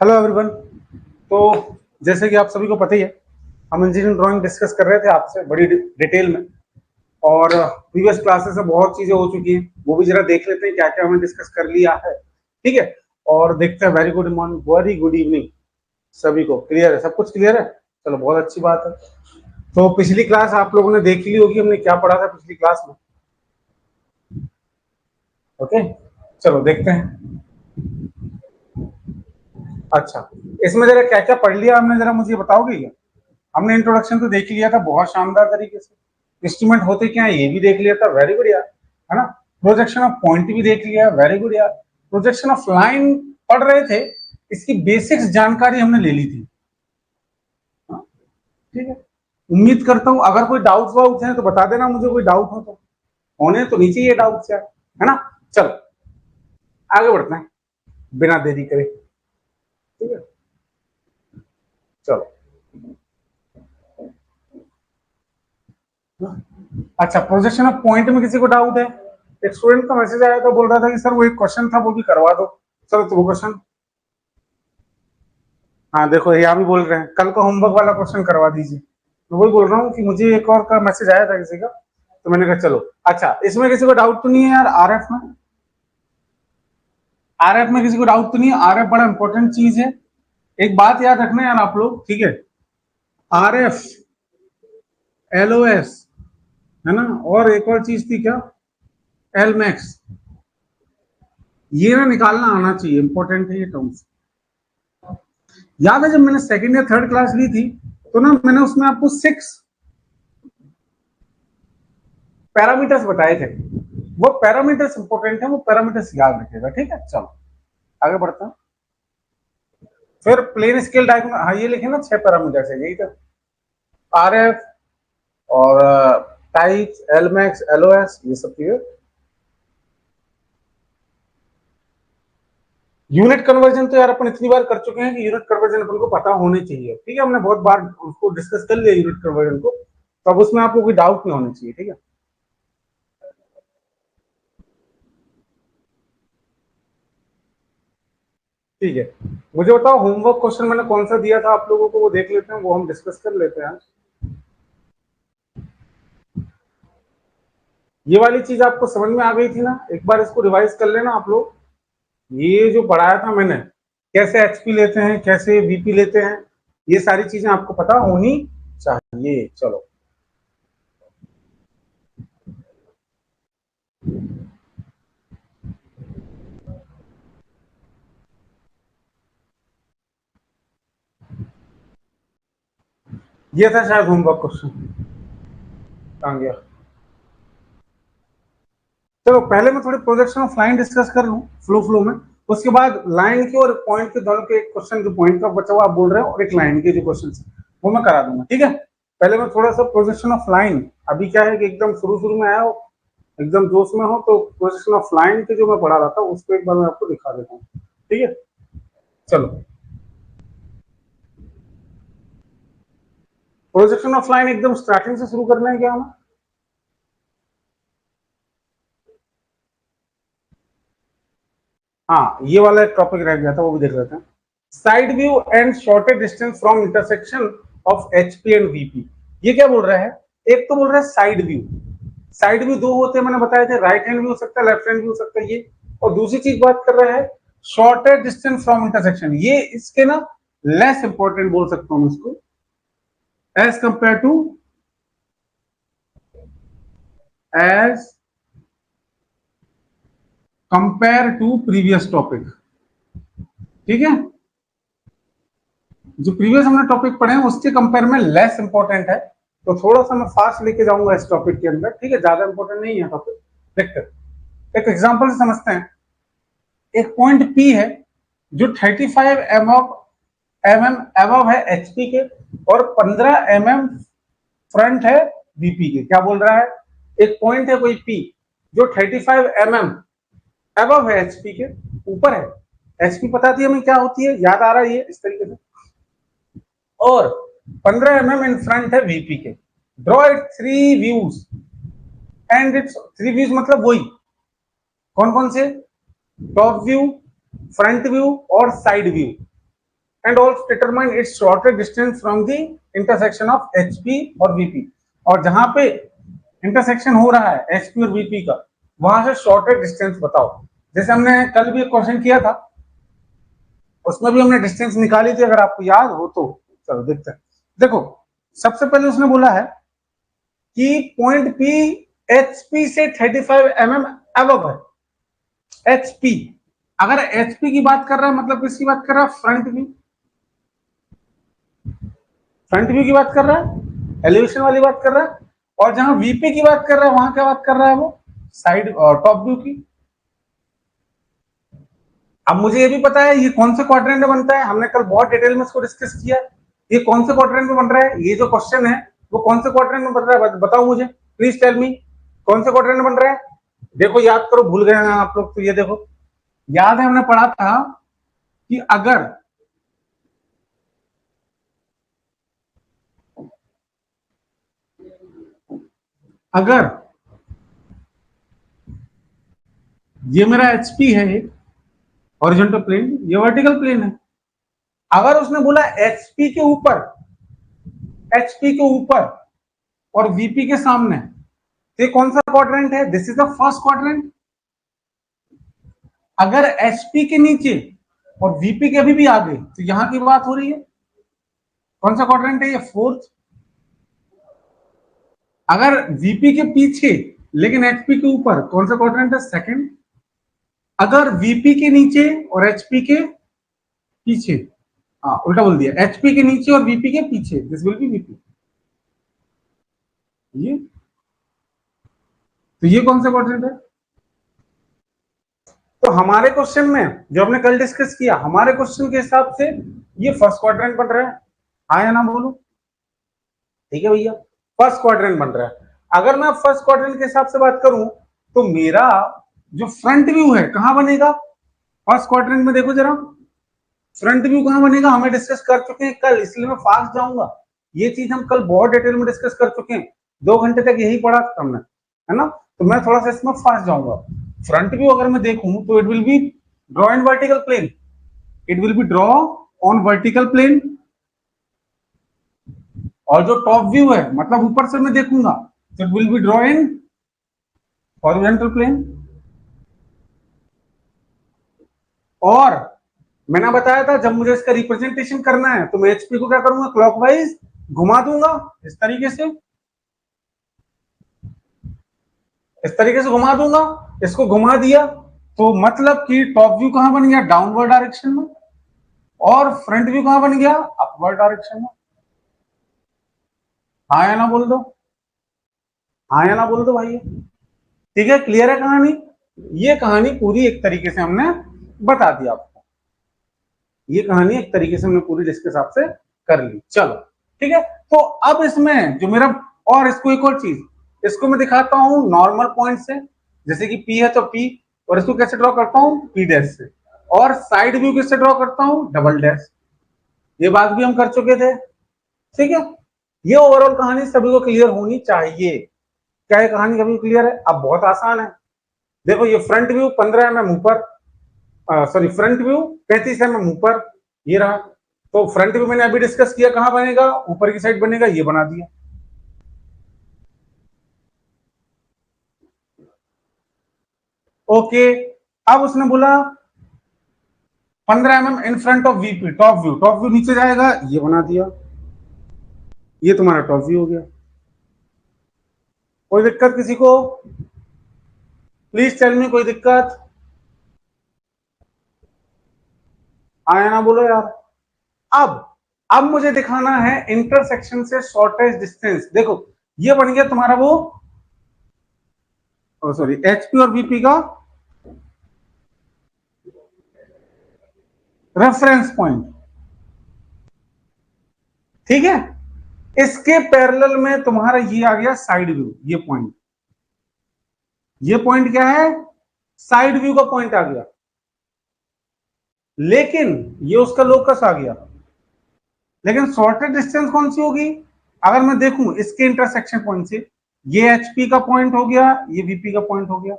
Hello everyone. तो जैसे कि आप सभी को पता ही है, हम इंजीनियरिंग ड्राइंग डिस्कस कर रहे थे आपसे बड़ी डिटेल में। और प्रीवियस क्लासेस में बहुत चीजें हो चुकी हैं, वो भी जरा देख लेते हैं क्या क्या हमने डिस्कस कर लिया है। ठीक है, और देखते हैं। Very good morning, very good evening सभी को। क्लियर है? सब कुछ क्लियर है? चलो, बहुत अच्छी बात है। तो पिछली क्लास आप लोगों ने देख ली होगी, हमने क्या पढ़ा था पिछली क्लास में। ओके, चलो देखते हैं। अच्छा, इसमें जरा क्या क्या पढ़ लिया हमने, जरा मुझे बताओगे क्या? हमने इंट्रोडक्शन तो देख लिया था बहुत शानदार तरीके से। इंस्ट्रूमेंट होते क्या है ये भी देख लिया था, वेरी गुड यार, है ना। प्रोजेक्शन ऑफ पॉइंट भी देख लिया, वेरी गुड यार। प्रोजेक्शन ऑफ लाइन पढ़ रहे थे, इसकी बेसिक्स जानकारी हमने ले ली थी। हाँ, ठीक है। उम्मीद करता हूं अगर कोई डाउट वाउट है तो बता देना मुझे, कोई डाउट हो तो। होने तो नहीं चाहिए डाउट यार, है ना। चलो आगे बढ़ते हैं बिना देरी करे। ठीक है, चलो। अच्छा, प्रोजेक्शन ऑफ पॉइंट में किसी को डाउट है? एक स्टूडेंट का मैसेज आया था, बोल रहा था कि सर वो एक क्वेश्चन था वो भी करवा दो। चलो तो वो क्वेश्चन, हाँ देखो यहाँ भी बोल रहे हैं कल का होमवर्क वाला क्वेश्चन करवा दीजिए। मैं वही बोल रहा हूँ कि मुझे एक और का मैसेज आया था किसी का, तो मैंने कहा चलो। अच्छा, इसमें किसी को डाउट तो नहीं है यार? आरएफ में, आरएफ में किसी को डाउट तो नहीं है? आरएफ बड़ा इंपॉर्टेंट चीज है। एक बात याद रखना यार आप लोग, ठीक है। आरएफ, एलओएस, है ना, और एक और चीज थी क्या, एलमैक्स। ये ना निकालना आना चाहिए, इंपॉर्टेंट है ये टर्म्स। याद है जब मैंने सेकंड या थर्ड क्लास ली थी, तो ना मैंने उसमें आपको 6 पैरामीटर्स बताए थे। वो पैरामीटर्स इंपॉर्टेंट है, वो पैरामीटर्स याद रखिएगा, ठीक है। चलो आगे बढ़ता हूं। फिर प्लेन स्केल डायग्राम, हाँ ये लिखे ना 6 पैरामीटर्स है, यही तो। आरएफ और टाइप्स, एलमैक्स, एलओएस, ये सब चीजें। यूनिट कन्वर्जन तो यार अपन इतनी बार कर चुके हैं कि यूनिट कन्वर्जन अपन को पता होने चाहिए, ठीक है। हमने बहुत बार उसको डिस्कस कर लिया यूनिट कन्वर्जन को, तो अब उसमें आपको कोई डाउट नहीं होना चाहिए, ठीक है। ठीक है, मुझे बताओ होमवर्क क्वेश्चन मैंने कौन सा दिया था आप लोगों को, वो देख लेते हैं, वो हम डिस्कस कर लेते हैं। ये वाली चीज आपको समझ में आ गई थी ना? एक बार इसको रिवाइज कर लेना आप लोग। ये जो पढ़ाया था मैंने, कैसे एचपी लेते हैं, कैसे वीपी लेते हैं, ये सारी चीजें आपको पता होनी चाहिए। चलो, ये था शायद होमवर्क क्वेश्चन। कहां गया? चलो पहले मैं थोड़ी प्रोजेक्शन ऑफ लाइन डिस्कस कर लूं फ्लो में। उसके बाद लाइन के और पॉइंट के दोनों के क्वेश्चन, जो पॉइंट का बचा हुआ आप बोल रहे हो, और एक लाइन के जो क्वेश्चन वो मैं करा दूंगा, ठीक है। पहले मैं थोड़ा सा प्रोजेक्शन ऑफ लाइन, अभी क्या है कि एकदम शुरू शुरू में आया हो, एकदम जोश में हो, तो प्रोजेक्शन ऑफ लाइन के जो मैं पढ़ा रहा था उसको एक बार मैं आपको दिखा देता हूँ, ठीक है। चलो, प्रोजेक्शन ऑफ लाइन एकदम स्टार्टिंग से शुरू करना है क्या हमें? हाँ, ये वाला एक टॉपिक रह गया था, वो भी देख लेते हैं। Side view and shorted distance from intersection of HP and VP. ये क्या बोल रहा है? एक तो बोल रहा है साइड व्यू। साइड व्यू दो होते हैं, मैंने बताया था, राइट हैंड व्यू हो सकता है, लेफ्ट हैंड व्यू हो सकता है ये। और दूसरी चीज बात कर रहा है शॉर्टेड डिस्टेंस फ्रॉम इंटरसेक्शन, ये इसके ना लेस इंपॉर्टेंट बोल सकता हूं इसको, as compare to, as compare to previous topic, ठीक है। जो प्रीवियस हमने टॉपिक पढ़े हैं उसके कंपेयर में लेस इंपॉर्टेंट है, तो थोड़ा सा मैं फास्ट लेके जाऊंगा इस टॉपिक के अंदर, ठीक है। ज्यादा इंपॉर्टेंट नहीं है टॉपिक। देखते हैं, एक एग्जांपल से समझते हैं। एक पॉइंट पी है जो 35 एमएम एबव है एचपी के, और 15 एमएम फ्रंट है वीपी के। क्या बोल रहा है? एक पॉइंट है कोई पी जो 35 एमएम एबव है एचपी के, ऊपर है। एचपी पता थी हमें क्या होती है, याद आ रहा है ये इस तरीके से। और 15 एमएम इन फ्रंट है वीपी के। Draw it 3 views and it's 3 views मतलब वही, कौन कौन से? टॉप व्यू, फ्रंट व्यू और side view. And also determine its shortest distance from the intersection of HP और वीपी। और जहां पे इंटरसेक्शन हो रहा है एचपी और वीपी का, वहां से शॉर्टेस्ट डिस्टेंस बताओ। जैसे हमने कल भी एक क्वेश्चन किया था, उसमें भी हमने डिस्टेंस निकाली थी, अगर आपको याद हो तो। चलो देखते हैं। देखो सबसे पहले उसने बोला है कि पॉइंट पी एचपी से 35 mm अबव है। एचपी, अगर एचपी की बात कर रहा है मतलब किसकी बात कर रहा है? फ्रंट व्यू, फ्रंट व्यू की बात कर रहा है, एलिवेशन वाली बात कर रहा है। और जहां वीपी की बात कर रहा है वहां क्या बात कर रहा है वो? साइड और टॉप व्यू की। अब मुझे ये भी पता है ये कौन से क्वाड्रेंट में बनता है, हमने कल बहुत डिटेल में इसको डिस्कस किया। ये कौन से क्वाड्रेंट में बन रहा है? ये जो क्वेश्चन है वो कौन से क्वाड्रेंट में बन रहा है बताओ मुझे, प्लीज टेल मी। कौन से क्वाड्रेंट में बन रहा है? देखो याद करो, भूल गए हैं आप लोग तो। ये देखो, याद है हमने पढ़ा था कि अगर ये मेरा एचपी है, हॉरिजॉन्टल प्लेन, ये वर्टिकल प्लेन है। अगर उसने बोला एचपी के ऊपर, एचपी के ऊपर और वीपी के सामने, तो ये कौन सा क्वाड्रेंट है? This is the first quadrant. अगर एचपी के नीचे और वीपी के अभी भी आगे, तो यहां की बात हो रही है, कौन सा क्वाड्रेंट है ये? फोर्थ। अगर वीपी के पीछे लेकिन एचपी के ऊपर, कौन सा क्वाड्रेंट है? सेकंड। अगर वीपी के नीचे और एचपी के पीछे, हाँ उल्टा बोल दिया, एचपी के नीचे और वीपी के पीछे, दिस विल बी वीपी। ये तो ये कौन सा क्वाड्रेंट है? तो हमारे क्वेश्चन में जो हमने कल डिस्कस किया, हमारे क्वेश्चन के हिसाब से ये फर्स्ट क्वाड्रेंट बन रहा है। हाँ या ना बोलो? ठीक है भैया, फर्स्ट क्वाड्रेंट बन रहा है। अगर मैं फर्स्ट क्वाड्रेंट के हिसाब से बात करूं तो मेरा जो फ्रंट व्यू है कहां बनेगा फर्स्ट क्वाड्रेंट में? देखो जरा, फ्रंट व्यू कहां बनेगा हमें डिस्कस कर चुके हैं कल, इसलिए मैं फास्ट जाऊंगा। ये चीज हम कल बहुत डिटेल में डिस्कस कर चुके हैं, 2 घंटे तक यही पढ़ा था हमने, है ना? तो मैं थोड़ा सा इसमें फास्ट जाऊंगा। फ्रंट व्यू अगर मैं देखूं तो it will be draw in vertical plane, it will be draw on vertical plane. और जो टॉप व्यू है मतलब ऊपर से मैं देखूंगा तो it will be draw in horizontal plane. और मैंने बताया था जब मुझे इसका रिप्रेजेंटेशन करना है तो मैं एचपी को क्या करूंगा? क्लॉकवाइज घुमा दूंगा, इस तरीके से, इस तरीके से घुमा दूंगा। इसको घुमा दिया तो मतलब कि टॉप व्यू कहां बन गया? डाउनवर्ड डायरेक्शन में। और फ्रंट व्यू कहां बन गया? अपवर्ड डायरेक्शन में। हाँ या ना बोल दो, हाँ या ना बोल दो भाई। ठीक है, क्लियर है कहानी? ये कहानी पूरी एक तरीके से हमने बता दी आपको, ये कहानी एक तरीके से हमने पूरी डिस्कस आपसे कर ली। चलो ठीक है, तो अब इसमें जो मेरा, और इसको एक और चीज, इसको मैं दिखाता हूं नॉर्मल पॉइंट से, जैसे कि पी है तो पी, और इसको कैसे ड्रॉ करता हूं? पी डैश से। और साइड व्यू किससे ड्रॉ करता हूं? Double dash. ये बात भी हम कर चुके थे, ठीक है। ये ओवरऑल कहानी सभी को क्लियर होनी चाहिए। क्या ये कहानी सभी को क्लियर है? अब बहुत आसान है। देखो ये फ्रंट व्यू 15 mm ऊपर, सॉरी फ्रंट व्यू 35 mm ऊपर, ये रहा। तो फ्रंट व्यू मैंने अभी डिस्कस किया, कहां बनेगा? ऊपर की साइड बनेगा, ये बना दिया। ओके, अब उसने बोला 15 mm in front of VP, top view, top view नीचे जाएगा, ये बना दिया। ये तुम्हारा टॉप व्यू हो गया। कोई दिक्कत किसी को? प्लीज टेल मी, कोई दिक्कत? आया ना बोलो यार। अब मुझे दिखाना है इंटरसेक्शन से शॉर्टेस्ट डिस्टेंस। देखो ये बन गया तुम्हारा वो, सॉरी, एचपी और वीपी का रेफरेंस पॉइंट, ठीक है। इसके पैरेलल में तुम्हारा ये आ गया साइड व्यू, ये पॉइंट, ये पॉइंट क्या है? साइड व्यू का पॉइंट आ गया। लेकिन ये उसका लोकस आ गया। लेकिन शॉर्टेस्ट डिस्टेंस कौन सी होगी? अगर मैं देखूं इसके इंटरसेक्शन पॉइंट से, ये एचपी का पॉइंट हो गया, ये वीपी का पॉइंट हो गया,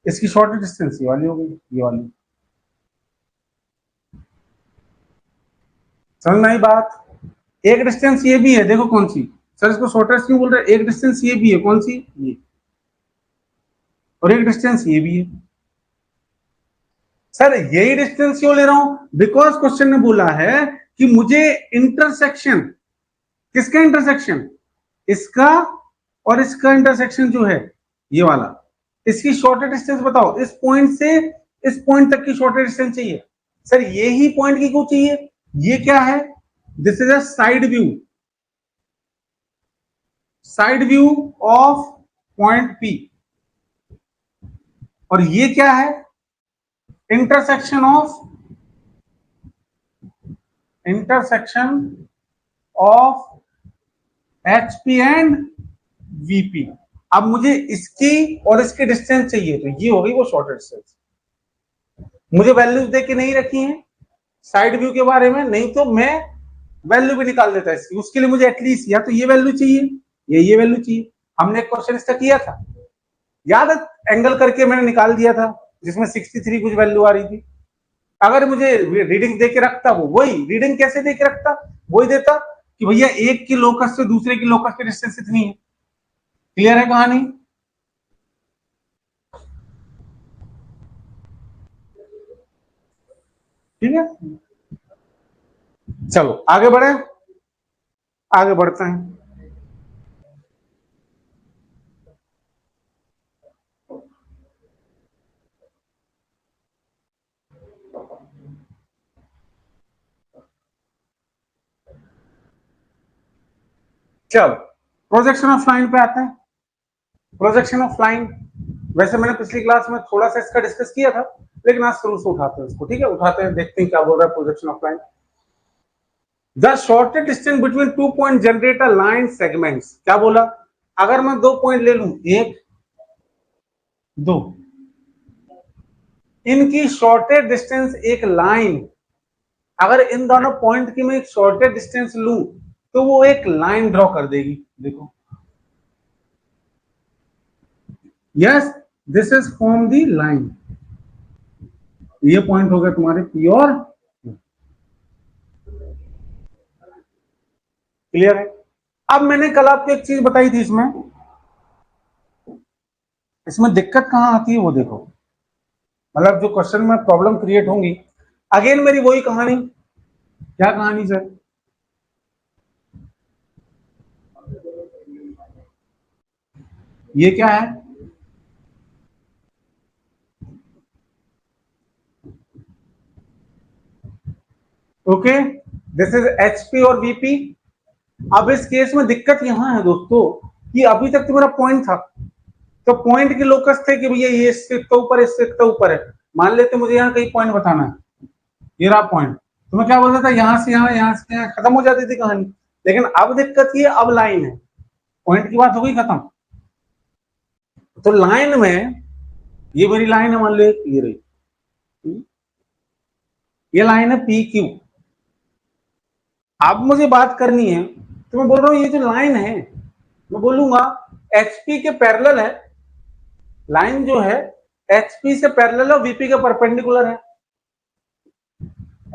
इसकी शॉर्टेस्ट डिस्टेंस ये वाली हो गई, ये वाली। समझ में आई बात? एक डिस्टेंस ये भी है, देखो कौन सी, सर इसको शॉर्टेस्ट क्यों बोल रहे हैं, एक डिस्टेंस ये भी है, कौन सी, ये, और एक डिस्टेंस ये भी है। सर यही डिस्टेंस क्यों ले रहा हूं, बिकॉज क्वेश्चन ने बोला है कि मुझे इंटरसेक्शन, किसका इंटरसेक्शन, इसका और इसका इंटरसेक्शन जो है ये वाला, इसकी शॉर्टेस्ट डिस्टेंस बताओ, इस पॉइंट से इस पॉइंट तक की शॉर्टेस्ट डिस्टेंस चाहिए। सर यही पॉइंट की क्यों चाहिए, ये क्या है, this is a side view, side view of point P, और ये क्या है, intersection of H P and VP. अब मुझे इसकी और इसकी डिस्टेंस चाहिए, तो ये हो गई वो शॉर्टेस्ट डिस्टेंस। मुझे वैल्यूज दे के नहीं रखी है साइड व्यू के बारे में, नहीं तो मैं वैल्यू भी निकाल देता इसकी, उसके लिए मुझे एटलीस्ट या तो ये वैल्यू चाहिए या ये वैल्यू चाहिए। हमने एक क्वेश्चन इसका किया था, याद है, एंगल करके मैंने निकाल दिया था, जिसमें 63 कुछ वैल्यू आ रही थी। अगर मुझे रीडिंग दे के रखता, वो वही रीडिंग कैसे दे के रखता, वही देता कि भैया एक की लोकस से दूसरे की लोकस की डिस्टेंस इतनी है। क्लियर है कहानी? ठीक है, चलो आगे बढ़े, आगे बढ़ते हैं। चलो प्रोजेक्शन ऑफ लाइन पे आते हैं। प्रोजेक्शन ऑफ लाइन, वैसे मैंने पिछली क्लास में थोड़ा सा इसका डिस्कस किया था, लेकिन आज शुरू से उठाते हैं इसको, ठीक है, उठाते हैं, देखते हैं क्या बोल रहा है projection of line. The shortest distance between two point generate a line segments, क्या बोला, अगर मैं दो पॉइंट ले लूं, एक दो, इनकी शॉर्टेस्ट डिस्टेंस एक लाइन, अगर इन दोनों पॉइंट की मैं एक शॉर्टेस्ट डिस्टेंस लूं तो वो एक लाइन ड्रॉ कर देगी, देखो, yes this is form the line, ये पॉइंट हो गया तुम्हारे पी और, क्लियर है? अब मैंने कल आपको एक चीज बताई थी, इसमें इसमें दिक्कत कहां आती है वो देखो, मतलब जो क्वेश्चन में प्रॉब्लम क्रिएट होंगी, अगेन मेरी वही कहानी, क्या कहानी सर, ये क्या है, ओके, दिस इज एचपी और बीपी। अब इस केस में दिक्कत यहां है दोस्तों कि अभी तक तो मेरा पॉइंट था, तो पॉइंट के लोकस थे कि भैया ये इससे इतना ऊपर है, इससे इतना ऊपर है, मान लेते मुझे यहाँ कहीं पॉइंट बताना है, ये रहा पॉइंट, तो मैं क्या बोलता था, यहां से यहाँ, यहाँ से यहाँ, खत्म हो जाती थी कहानी। लेकिन अब दिक्कत ये, अब लाइन है, पॉइंट की बात हो गई खत्म, तो लाइन में, ये मेरी लाइन है, मान लो ये रही, ये लाइन है पी क्यू। अब मुझे बात करनी है, तो मैं बोल रहा हूं ये जो लाइन है, मैं बोलूंगा एचपी के पैरेलल है, लाइन जो है एचपी से पैरेलल और वीपी के परपेंडिकुलर है,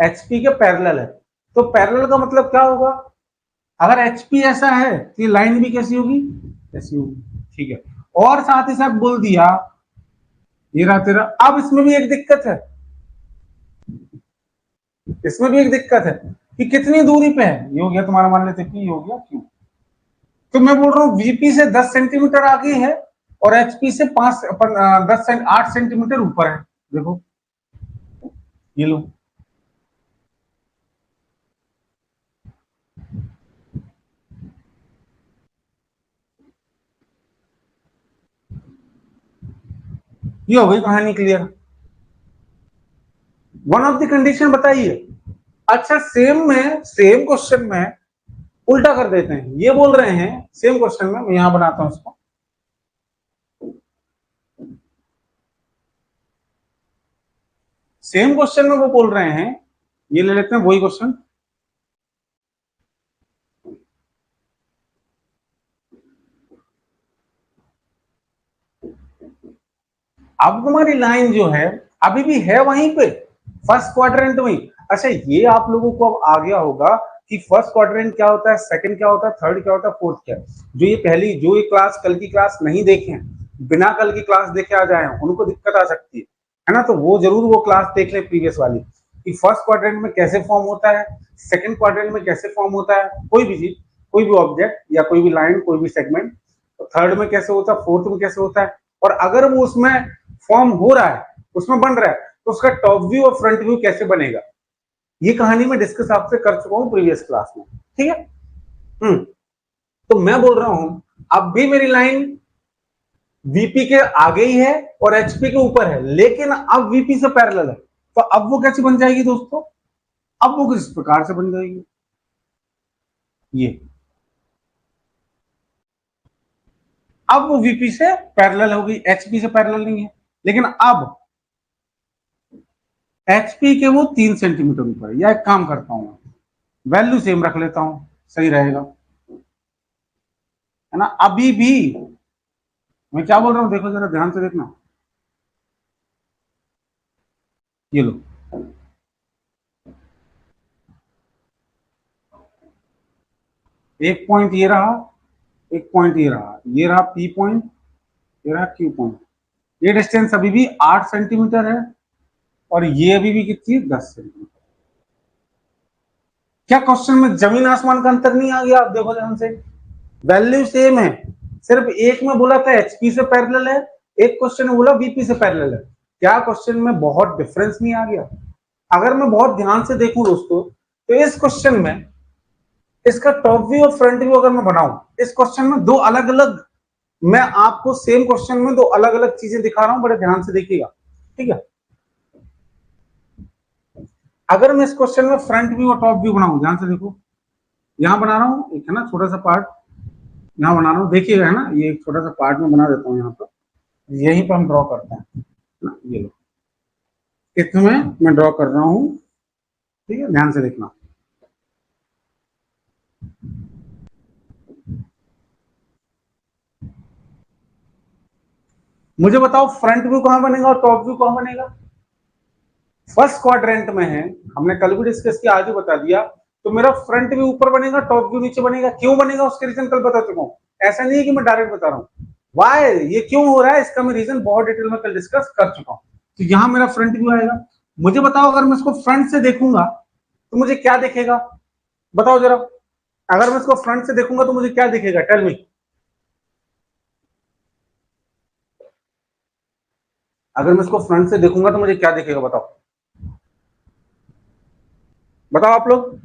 एचपी के पैरेलल है, तो पैरेलल का मतलब क्या होगा, अगर एचपी ऐसा है तो ये लाइन भी कैसी होगी, ऐसी होगी, ठीक है। और साथ ही साथ बोल दिया, ये रहा तेरा, अब इसमें भी एक दिक्कत है, इसमें भी एक दिक्कत है कि कितनी दूरी पे है, ये हो गया तुम्हारा, मान लेते पी हो गया क्यू, तो मैं बोल रहा हूँ वीपी से 10 सेंटीमीटर आगे है और एचपी से 8 सेंटीमीटर ऊपर है, देखो ये लो, ये हो गई कहानी clear. One of the condition बताइए। अच्छा सेम क्वेश्चन में उल्टा कर देते हैं, ये बोल रहे हैं सेम क्वेश्चन में, मैं यहां बनाता हूं इसको, सेम क्वेश्चन में वो बोल रहे हैं, ये ले लेते हैं वही क्वेश्चन, अब तुम्हारी लाइन जो है अभी भी है वहीं पे, फर्स्ट क्वाड्रेंट में। अच्छा, ये आप लोगों को अब आ गया होगा कि फर्स्ट क्वाड्रेंट क्या होता है, सेकंड क्या होता है, थर्ड क्या होता है, फोर्थ क्या है। जो ये क्लास कल की क्लास नहीं देखे हैं, बिना कल की क्लास देखे आ जाए हैं, उनको दिक्कत आ सकती है ना। तो वो जरूर वो क्लास देख ले प्रीवियस वाली, कि फर्स्ट क्वाड्रेंट में कैसे फॉर्म होता है, सेकंड क्वाड्रेंट में कैसे फॉर्म होता है कोई भी चीज, कोई भी ऑब्जेक्ट या कोई भी लाइन, कोई भी सेगमेंट, तो थर्ड में कैसे होता है, फोर्थ में कैसे होता है। और अगर वो उसमें फॉर्म हो रहा है, उसमें बन रहा है, तो उसका टॉप व्यू और फ्रंट व्यू कैसे बनेगा, ये कहानी मैं डिस्कस आपसे कर चुका हूं प्रीवियस क्लास में, ठीक है। तो मैं बोल रहा हूं अब भी मेरी लाइन वीपी के आगे ही है और एचपी के ऊपर है, लेकिन अब वीपी से पैरेलल है। तो अब वो कैसे बन जाएगी दोस्तों, अब वो किस प्रकार से बन जाएगी, ये अब वो वीपी से पैरेलल होगी, एचपी से पैरेलल नहीं है। लेकिन अब एचपी के वो 3 सेंटीमीटर ऊपर है। या एक काम करता हूं, वैल्यू सेम रख लेता हूं, सही रहेगा, है ना। अभी भी मैं क्या बोल रहा हूं, देखो जरा ध्यान से देखना, ये लो, एक पॉइंट ये रहा, एक पॉइंट ये रहा पी पॉइंट, ये रहा क्यू पॉइंट। ये डिस्टेंस अभी भी 8 सेंटीमीटर है और ये अभी भी कितनी, 10 सेंटीमीटर। क्या क्वेश्चन में जमीन आसमान का अंतर नहीं आ गया, आप देखो ध्यान से, वैल्यू सेम है, सिर्फ एक में बोला था एचपी से पैरेलल है, एक क्वेश्चन में बोला वीपी से पैरेलल है। क्या क्वेश्चन में बहुत डिफरेंस नहीं आ गया। अगर मैं बहुत ध्यान से देखूं दोस्तों, तो इस क्वेश्चन में इसका टॉप व्यू और फ्रंट व्यू अगर मैं बनाऊं, इस क्वेश्चन में दो अलग अलग, मैं आपको सेम क्वेश्चन में दो अलग अलग चीजें दिखा रहा हूं, बड़े ध्यान से देखिएगा, ठीक है। अगर मैं इस क्वेश्चन में फ्रंट व्यू और टॉप व्यू बनाऊं, ध्यान से देखो, यहां बना रहा हूं एक, है ना, छोटा सा पार्ट यहां बना रहा हूं, देखिएगा, है ना, ये एक छोटा सा पार्ट में बना देता हूं यहां पर, यहीं पर हम ड्रॉ करते हैं ना, ये लो, इसमें मैं ड्रॉ कर रहा हूं, ठीक है, ध्यान से देखना। मुझे बताओ फ्रंट व्यू कहां बनेगा और टॉप व्यू कहां बनेगा। फर्स्ट क्वाड्रेंट में है, हमने कल भी डिस्कस किया, आज भी बता दिया। तो मेरा फ्रंट व्यू ऊपर बनेगा, टॉप व्यू नीचे बनेगा। क्यों बनेगा उसके रीजन कल बता चुका हूं, ऐसा नहीं है कि मैं डायरेक्ट बता रहा हूं। वाई, ये क्यों हो रहा है, इसका मैं रीजन बहुत डिटेल में कल डिस्कस कर चुका हूं। तो यहां मेरा फ्रंट व्यू आएगा। मुझे बताओ अगर मैं इसको फ्रंट से देखूंगा तो मुझे क्या दिखेगा, बताओ जरा। अगर मैं इसको फ्रंट से देखूंगा तो मुझे क्या दिखेगा, टेल मी। अगर मैं इसको फ्रंट से देखूंगा तो मुझे क्या दिखेगा, बताओ, बताओ आप लोग।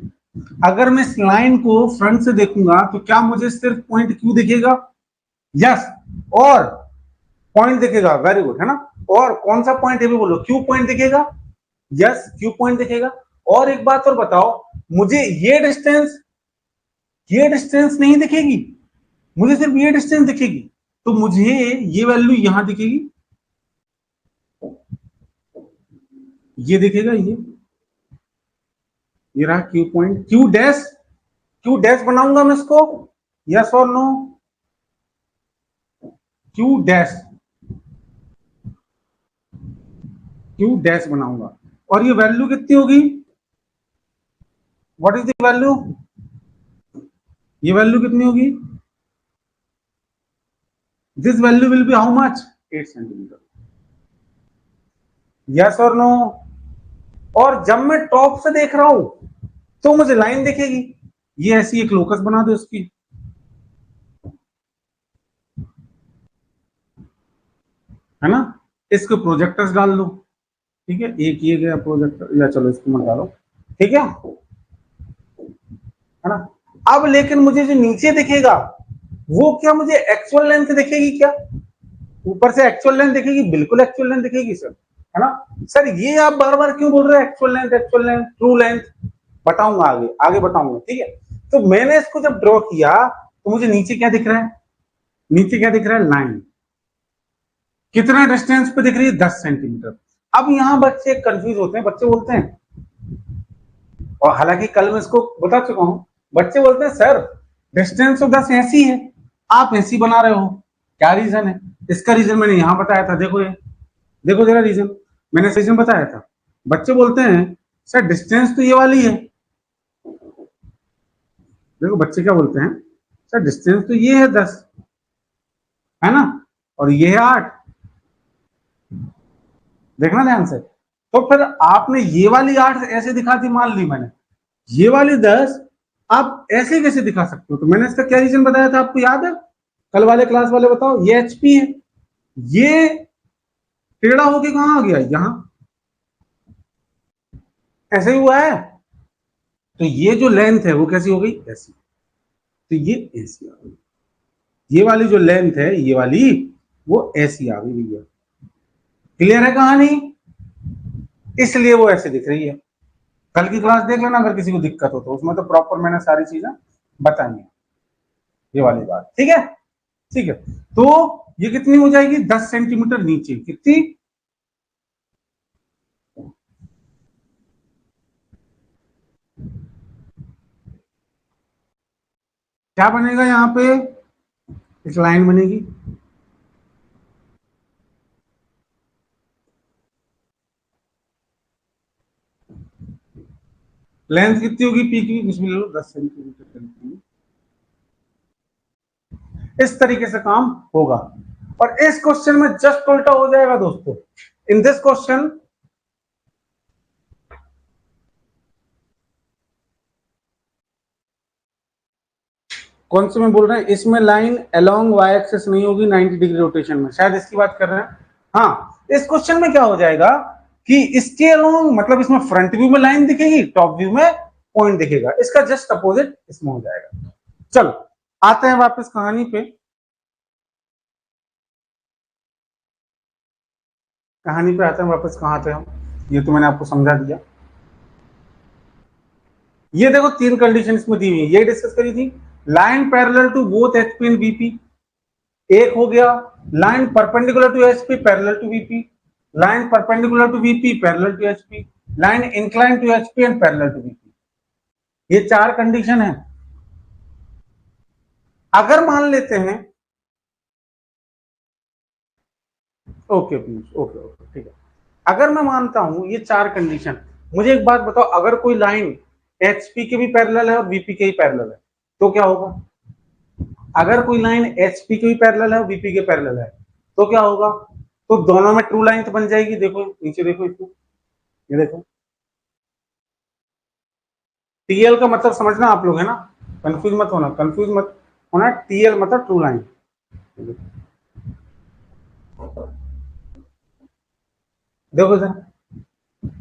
अगर मैं इस लाइन को फ्रंट से देखूंगा तो क्या मुझे सिर्फ पॉइंट क्यू दिखेगा, यस, और पॉइंट दिखेगा, वेरी गुड, है ना। और कौन सा पॉइंट है भी बोलो, क्यू पॉइंट दिखेगा, यस, क्यू पॉइंट दिखेगा। और एक बात और बताओ, मुझे ये डिस्टेंस नहीं दिखेगी, मुझे सिर्फ ये डिस्टेंस दिखेगी। तो मुझे ये वैल्यू यहां दिखेगी, ये दिखेगा, ये रहा क्यू पॉइंट, क्यू डैश बनाऊंगा मैं इसको, यस और no, Q dash, Q dash बनाऊंगा। और ये वैल्यू कितनी होगी, व्हाट इज द वैल्यू, ये वैल्यू कितनी होगी, this value will be how much, 8 centimetre, yes और नो। और जब मैं टॉप से देख रहा हूं तो मुझे लाइन दिखेगी, ये ऐसी एक लोकस बना दो इसकी, है ना, इसके प्रोजेक्टर्स डाल दो, ठीक है, एक ये गया प्रोजेक्टर, या चलो इसको मत डालो, ठीक है ना। अब लेकिन मुझे जो नीचे दिखेगा वो क्या मुझे एक्चुअल लेंथ दिखेगी क्या, ऊपर से एक्चुअल लेंथ दिखेगी, बिल्कुल एक्चुअल लेंथ दिखेगी सर, है ना। सर ये आप बार बार क्यों बोल रहे हैं एक्चुअल लेंथ ट्रू लेंथ, बताऊंगा आगे, आगे बताऊंगा, ठीक है। तो मैंने इसको जब ड्रॉ किया तो मुझे नीचे क्या दिख रहा है, नीचे क्या दिख रहा है, लाइन कितना डिस्टेंस पे दिख रही है, 10 सेंटीमीटर। अब यहां बच्चे कंफ्यूज होते हैं, बच्चे बोलते हैं, और हालांकि कल मैं इसको बता चुका हूं, बच्चे बोलते हैं सर डिस्टेंस तो 10 ऐसी है, आप ऐसी बना रहे हो, क्या रीजन है। इसका रीजन मैंने यहां बताया था, देखो ये, देखो जरा रीजन, मैंने रीजन बताया था, बच्चे बोलते हैं सर डिस्टेंस तो ये वाली है। देखो बच्चे क्या बोलते हैं, सर डिस्टेंस तो ये है 10, है ना, और ये है 8। देखना ध्यान से। तो फिर आपने ये वाली 8 ऐसे दिखा दी, मान ली मैंने, ये वाली 10 आप ऐसे कैसे दिखा सकते हो? तो मैंने इसका क्या रीजन बताया था, आपको याद है? कल वाले क्लास वाले बताओ, ये एचपी है, ये टेढ़ा होके कहां आ गया, यहां ऐसे ही हुआ है। तो ये जो लेंथ है वो कैसी हो गई, ऐसी। तो ये ऐसी आ गई, ये वाली जो लेंथ है ये वाली वो ऐसी आ गई भैया। क्लियर है कहानी? इसलिए वो ऐसे दिख रही है। कल की क्लास देख लेना अगर किसी को दिक्कत हो तो, उसमें तो प्रॉपर मैंने सारी चीजें बताई हैं, ये वाली बात। ठीक है, ठीक है। तो ये कितनी हो जाएगी, 10 सेंटीमीटर नीचे, कितनी, क्या बनेगा यहां पे, एक लाइन बनेगी। लेंथ कितनी होगी पी की, कुछ भी ले लो, 10 सेंटीमीटर। इस तरीके से काम होगा। और इस क्वेश्चन में जस्ट उल्टा हो जाएगा दोस्तों। इन दिस क्वेश्चन कौन से में बोल रहे हैं, इसमें लाइन अलोंग वाई एक्सिस नहीं होगी 90 डिग्री रोटेशन में, शायद इसकी बात कर रहे हैं। हाँ, इस क्वेश्चन में क्या हो जाएगा कि इसके अलोंग मतलब इसमें फ्रंट व्यू में लाइन दिखेगी, टॉप व्यू में पॉइंट दिखेगा, इसका जस्ट अपोजिट इसमें हो जाएगा। चलो आते हैं वापस कहानी पे। कहानी पे आते हैं वापस, कहां थे हम, ये तो मैंने आपको समझा दिया। ये देखो 3 कंडीशन इसमें दी हुई है, ये डिस्कस करी थी। Line parallel to both HP and BP, एक हो गया। Line perpendicular to HP parallel to BP, line perpendicular to BP parallel to HP, line incline to HP and parallel to BP. ये 4 कंडीशन है। अगर मान लेते हैं, ओके प्लीज, ओके ओके ठीक है, अगर मैं मानता हूं ये 4 कंडीशन, मुझे एक बात बताओ, अगर कोई लाइन एचपी के भी पैरेलल है और बीपी के ही पैरेलल है तो क्या होगा? अगर कोई लाइन एचपी के भी पैरेलल है और बीपी के पैरेलल है तो क्या होगा? तो दोनों में ट्रू लाइन तो बन जाएगी। देखो नीचे देखो इसको, ये देखो, टीएल का मतलब समझना आप लोग, है ना, कंफ्यूज मत होना, कंफ्यूज मत होना। टीएल मतलब ट्रू लाइन। देखो सर,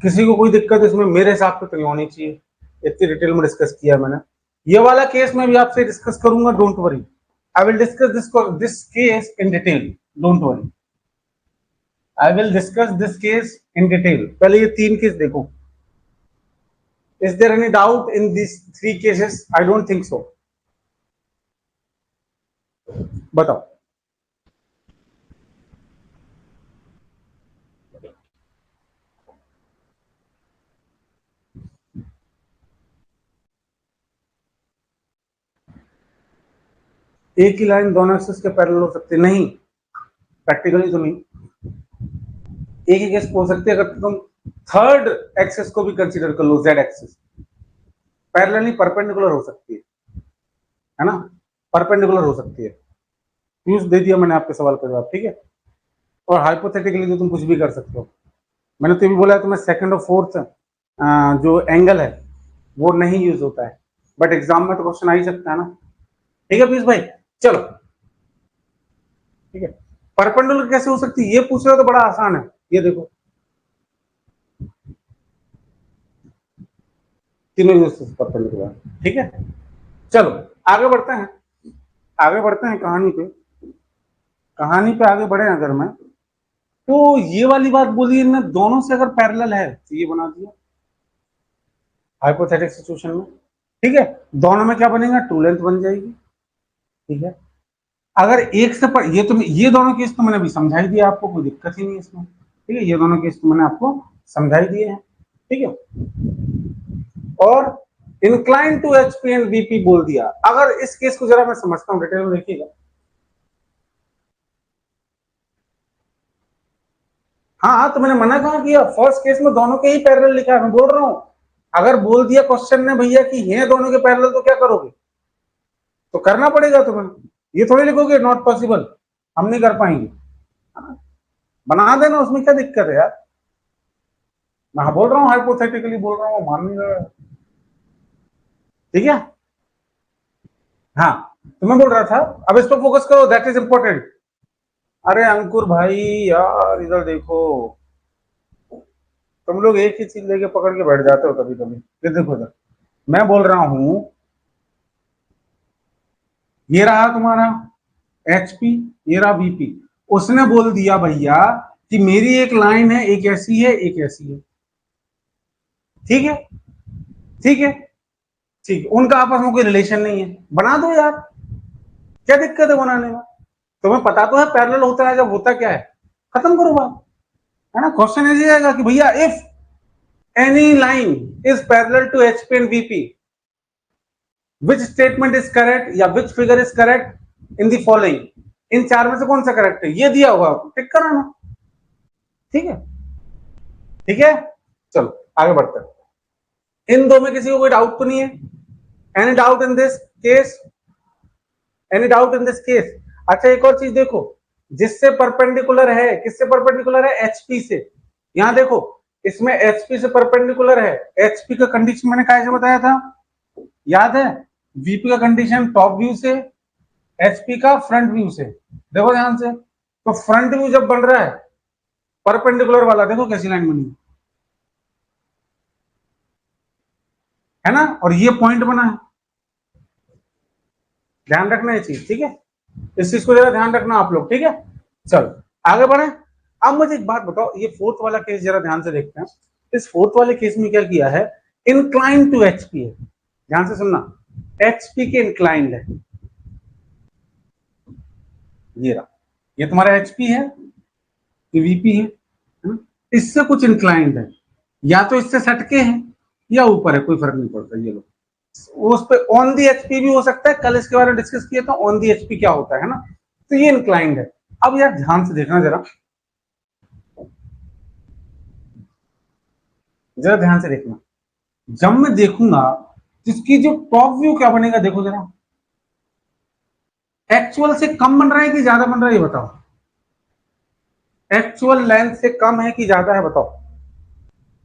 किसी को कोई दिक्कत इसमें मेरे हिसाब से तो नहीं होनी चाहिए, इतनी डिटेल में डिस्कस किया मैंने। ये वाला केस मैं भी आपसे डिस्कस करूंगा, don't worry, I will discuss this case in detail, don't worry, I will discuss this case in detail. पहले ये 3 केस देखो। Is there any doubt in this 3 cases? I don't think so. बताओ। एक ही लाइन दोनों axis के पैरेलल हो सकती है? नहीं, प्रैक्टिकली तो नहीं। एक ही केस हो सकती है अगर तुम थर्ड एक्सिस को भी कंसीडर कर लो, जेड एक्सिस, पैरेलल नहीं परपेंडिकुलर हो सकती है ना, परपेंडिकुलर हो सकती है। यूज दे दिया मैंने आपके सवाल का जवाब, ठीक है। और हाइपोथेटिकली तो तुम कुछ भी कर सकते हो। मैंने तो ये भी बोला है तुम्हें सेकंड और फोर्थ जो एंगल है वो नहीं यूज होता है, बट एग्जाम में तो क्वेश्चन आ ही सकता है ना। ठीक है पीयूष भाई, चलो ठीक है। परपेंडिकुलर कैसे हो सकती है ये पूछ रहे हो तो बड़ा आसान है, ये देखो तीनों यूज परपेंडिकुलर, ठीक है। चलो आगे बढ़ते हैं, आगे बढ़ते हैं कहानी पे। कहानी पे आगे बढ़े अगर मैं, तो ये वाली बात बोली ना, दोनों से अगर पैरेलल है तो ये बना दिया हाइपोथेटिक सिचुएशन में, ठीक है। दोनों में क्या बनेगा, ट्रू लेंथ बन जाएगी, ठीक है। अगर एक से पर, ये दोनों केस तो मैंने अभी समझाई दिया आपको, कोई दिक्कत ही नहीं है इसमें, ठीक है। ये दोनों केस तो मैंने आपको समझाई दिए हैं, ठीक है। और incline to HP and BP बोल दिया। अगर इस केस को जरा मैं समझता हूं डिटेल में, देखिएगा। हाँ हाँ, तो मैंने मना कहाँ किया, फर्स्ट केस में दोनों के ही पैरेलल लिखा है, मैं बोल रहा हूँ। अगर बोल दिया क्वेश्चन ने भैया कि ये दोनों के पैरेलल, तो क्या करोगे? तो करना पड़ेगा तुम्हें, ये थोड़ी लिखोगे नॉट पॉसिबल, हम नहीं कर पाएंगे। बना देना, उसमें क्या दिक्कत है यार। मैं बोल रहा हूँ हाइपोथेटिकली बोल रहा हूँ, मान नहीं रहा है। ठीक है। हाँ, तो मैं बोल रहा था, अब इस पर फोकस करो, दैट इज इंपॉर्टेंट। अरे अंकुर भाई यार, इधर देखो, तुम लोग एक ही चीज लेके पकड़ के बैठ जाते हो कभी कभी। ये देखो इधर, मैं बोल रहा हूं, ये रहा तुम्हारा एचपी, ये रहा वीपी। उसने बोल दिया भैया कि मेरी एक लाइन है, एक ऐसी है, एक ऐसी है। ठीक है, ठीक है, ठीक है, उनका आपस में कोई रिलेशन नहीं है, बना दो यार, क्या दिक्कत है बनाने में? तुम्हें पता तो है पैरेलल होता है जब होता क्या है, खत्म करो बात, है ना। क्वेश्चन ऐसे आएगा कि भैया if any line is parallel to HP and VP, which statement is correct या which figure is correct in the following, इन चार में से कौन सा करेक्ट है, ये दिया हुआ, टिक कराना। ठीक है, ठीक है, चलो आगे बढ़ते हैं। इन दो में किसी को कोई डाउट तो नहीं है? Any doubt in this case? Any doubt in this case? अच्छा, एक और चीज देखो, जिससे परपेंडिकुलर है, किससे परपेंडिकुलर है? एचपी से। यहां देखो, इसमें एचपी से परपेंडिकुलर है। एचपी का कंडीशन मैंने कैसे बताया था, याद है? वीपी का कंडीशन टॉप व्यू से, एचपी का फ्रंट व्यू से। देखो ध्यान से, तो फ्रंट व्यू जब बन रहा है परपेंडिकुलर वाला, देखो कैसी लाइन बनी है ना, और ये पॉइंट बना है। ध्यान रखना ये चीज, ठीक है, इस चीज को जरा ध्यान रखना आप लोग, ठीक है। चलो आगे बढ़े। अब मुझे एक बात बताओ, ये फोर्थ वाला केस जरा ध्यान से देखते हैं। इस फोर्थ वाले केस में क्या किया है, इंक्लाइन टू एचपी है। ध्यान से सुनना, एचपी के इंक्लाइंड है, ये रहा, ये तुम्हारा एचपी है, ये वीपी है ना? इससे कुछ इंक्लाइंड है, या तो इससे सटके हैं या ऊपर है, कोई फर्क नहीं पड़ता। ये लोग उस पे ऑन दी एचपी भी हो सकता है, कल इसके बारे में डिस्कस किया था ऑन दी एचपी क्या होता है ना। तो ये इंक्लाइंड है। अब यार ध्यान से देखना जरा, जरा ध्यान से देखना, जब मैं देखूंगा जिसकी जो टॉप व्यू क्या बनेगा, देखो जरा, एक्चुअल से कम बन रहा है कि ज्यादा बन रहा है, ये बताओ। एक्चुअल लेंथ से कम है कि ज्यादा है, बताओ।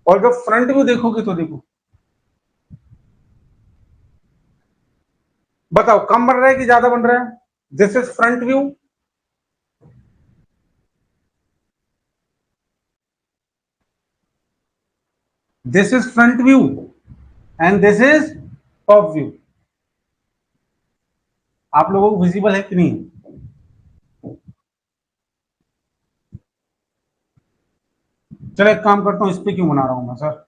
और जब फ्रंट व्यू देखोगे तो देखो, बताओ कम बन रहा है कि ज्यादा बन रहा है? This is front view, this is front view and this is top view. आप लोगों को विजिबल है कि नहीं? चलो एक काम करता हूं, इस पे क्यों बना रहा हूं मैं सर,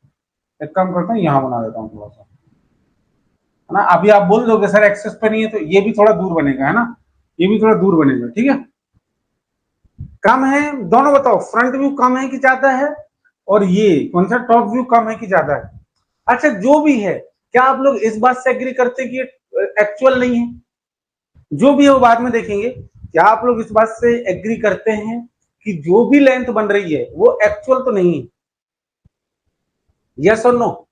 एक काम करता हूं, यहां बना देता हूं थोड़ा सा, है ना। अभी आप बोल दोगे सर एक्सेस पे नहीं है, तो ये भी थोड़ा दूर बनेगा, है ना, ये भी थोड़ा दूर बनेगा, ठीक है। कम है दोनों, बताओ फ्रंट व्यू कम है कि ज्यादा है, और ये कौन सा टॉप व्यू कम है कि ज्यादा है? अच्छा जो भी है, क्या आप लोग इस बात से एग्री करते हैं कि ये एक्चुअल नहीं है? जो भी है वो बाद में देखेंगे। क्या आप लोग इस बात से एग्री करते हैं कि जो भी लेंथ बन रही है वो एक्चुअल तो नहीं है? यस और नो,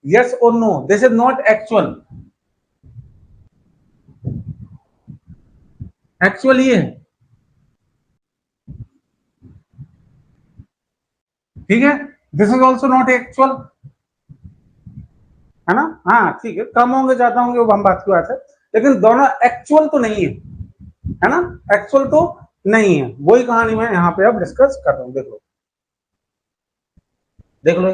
यस और no, this is not actual, actual ये है, ठीक है। This is also not actual, है ना। हाँ ठीक है, कम होंगे ज्यादा होंगे वो हम बात की बात है, लेकिन दोनों एक्चुअल तो नहीं है ना, एक्चुअल तो नहीं है। वही कहानी मैं यहाँ पे अब डिस्कस कर रहा हूँ, देख लो, देख लो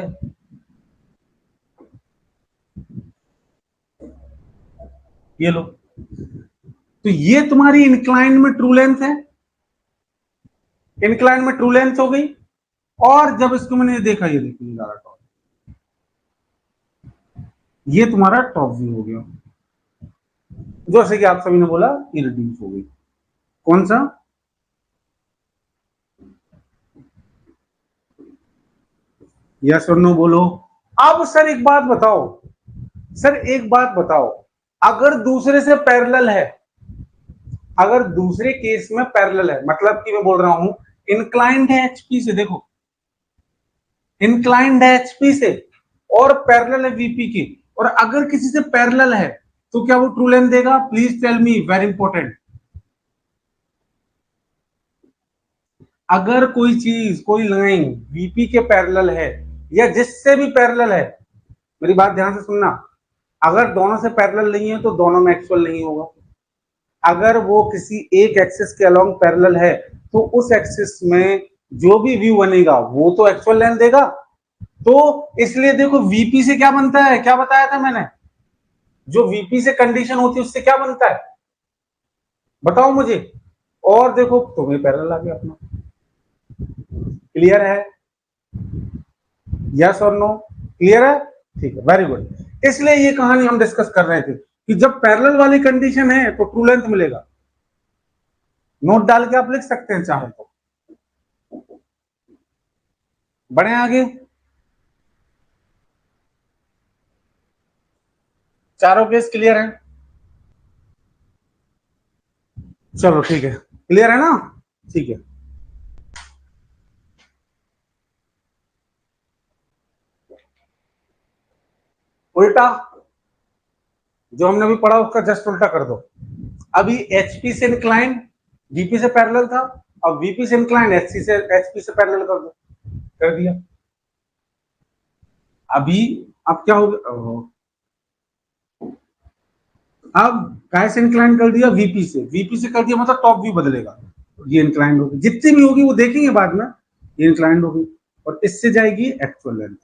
ये लो, तो ये तुम्हारी इंक्लाइन में ट्रू लेंथ है, इंक्लाइन में ट्रू लेंथ हो गई। और जब इसको मैंने देखा, ये देखो टॉप, ये तुम्हारा टॉप व्यू हो गया, जैसे कि आप सभी ने बोला ये रिड्यूस हो गई। कौन सा? यस और नो बोलो। अब सर एक बात बताओ, सर एक बात बताओ, अगर दूसरे से पैरेलल है, अगर दूसरे केस में पैरेलल है, मतलब कि मैं बोल रहा हूं इंक्लाइंड है एचपी से, देखो इंक्लाइंड है एचपी से और पैरेलल है वीपी की, और अगर किसी से पैरेलल है तो क्या वो ट्रू लेंथ देगा? Please tell me, very important. अगर कोई चीज, कोई लाइन वीपी के पैरेलल है या जिससे भी पैरेलल है, मेरी बात ध्यान से सुनना, अगर दोनों से पैरेलल नहीं है तो दोनों में एक्चुअल नहीं होगा। अगर वो किसी एक एक्सिस के अलोंग पैरेलल है तो उस एक्सिस में जो भी व्यू बनेगा वो तो एक्चुअल लेंथ देगा। तो इसलिए देखो वीपी से क्या बनता है, क्या बताया था मैंने, जो वीपी से कंडीशन होती है उससे क्या बनता है, बताओ मुझे। और देखो तुम्हें पैरेलल आ गया अपना। क्लियर है? यस और नो? क्लियर है? ठीक है, वेरी गुड। इसलिए ये कहानी हम डिस्कस कर रहे थे कि जब पैरेलल वाली कंडीशन है तो ट्रू लेंथ मिलेगा। नोट डाल के आप लिख सकते हैं चाहे तो। बढ़े आगे, चारों केस क्लियर है? चलो ठीक है, क्लियर है ना? ठीक है। उल्टा, जो हमने अभी पढ़ा उसका जस्ट उल्टा कर दो। अभी एचपी से इंक्लाइंड वीपी से पैरेलल था, अब वीपी से इंक्लाइंड एचपी से पैरेलल कर दो। कर दिया। अभी अब क्या होगा, अब काय से इंक्लाइन कर दिया? वीपी से। वीपी से कर दिया मतलब टॉप व्यू बदलेगा, ये इंक्लाइंड होगी, जितनी भी होगी वो देखेंगे बाद में, ये इंक्लाइंड होगी और इससे जाएगी एक्चुअल लेंथ,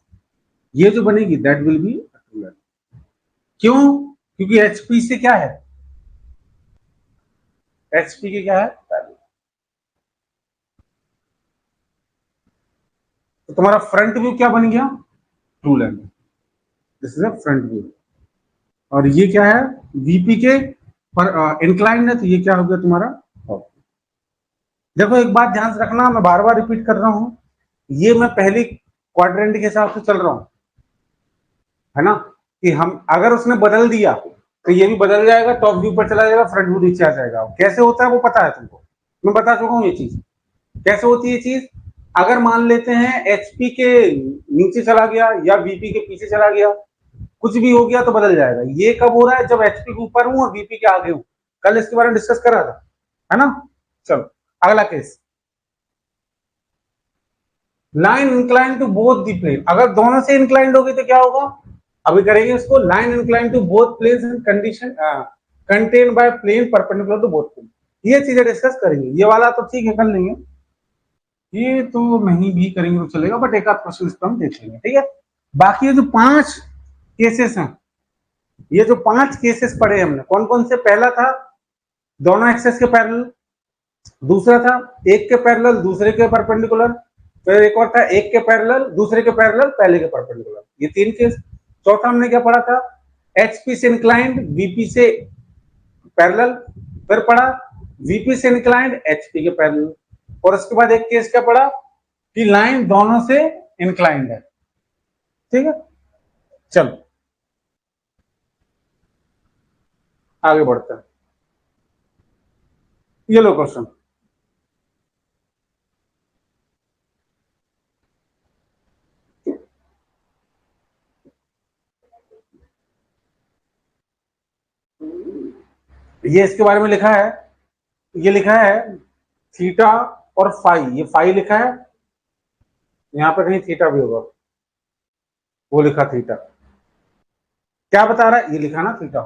ये जो बनेगी that will be actual length. क्यों? क्योंकि एचपी से क्या है, एचपी की क्या है, तो तुम्हारा फ्रंट व्यू क्या बन गया? True length. This is a front view. और ये क्या है? वीपी के पर इंक्लाइंड है तो ये क्या हो गया तुम्हारा top। देखो एक बात ध्यान से रखना, मैं बार बार रिपीट कर रहा हूं, ये मैं पहली क्वाड्रेंट के हिसाब से चल रहा हूं, है ना, कि हम अगर उसने बदल दिया तो ये भी बदल जाएगा, टॉप व्यू पर चला जाएगा, फ्रंट व्यू नीचे आ जाएगा। कैसे होता है वो पता है तुमको, मैं बता चुका हूं ये चीज कैसे होती है। ये चीज अगर मान लेते हैं एचपी के नीचे चला गया या वीपी के पीछे चला गया, कुछ भी हो गया तो बदल जाएगा। ये कब हो रहा है? जब एचपी के ऊपर हूं और वीपी के आगे हूं। कल इसके बारे में डिस्कस करा था, है ना। चलो अगला case, line incline to both the plane. अगर दोनों से इंक्लाइंड होगी तो क्या होगा? अभी करेंगे इसको, line incline to both planes in condition contain by plane perpendicular to both plane. ये चीजें डिस्कस करेंगे, ये वाला तो ठीक है कर लेंगे, ये तो नहीं भी करेंगे तो चलेगा, बट एक आध क्वेश्चन इस पर हम देख लेंगे, ठीक है। बाकी ये जो पांच केसेस हैं, ये जो पांच केसेस पढ़े हमने कौन कौन से? पहला था दोनों एक्सेस के पैरेलल, दूसरा था एक के पैरेलल दूसरे के परपेंडिकुलर, फिर एक और था एक के पैरेलल दूसरे के पैरेलल पहले के परपेंडिकुलर, ये तीन केस। चौथा हमने क्या पढ़ा था? एचपी से इंक्लाइंड वीपी से पैरेलल, फिर पढ़ा वीपी से इंक्लाइंड एचपी के पैरेलल, और उसके बाद एक केस क्या पढ़ा कि लाइन दोनों से इंक्लाइंड है, ठीक है। चलो आगे बढ़ते हैं। ये लो क्वेश्चन, ये इसके बारे में लिखा है, ये लिखा है थीटा और फाई, ये फाई लिखा है, यहाँ पर कहीं थीटा भी होगा, वो लिखा थीटा। क्या बता रहा है? ये लिखा ना थीटा।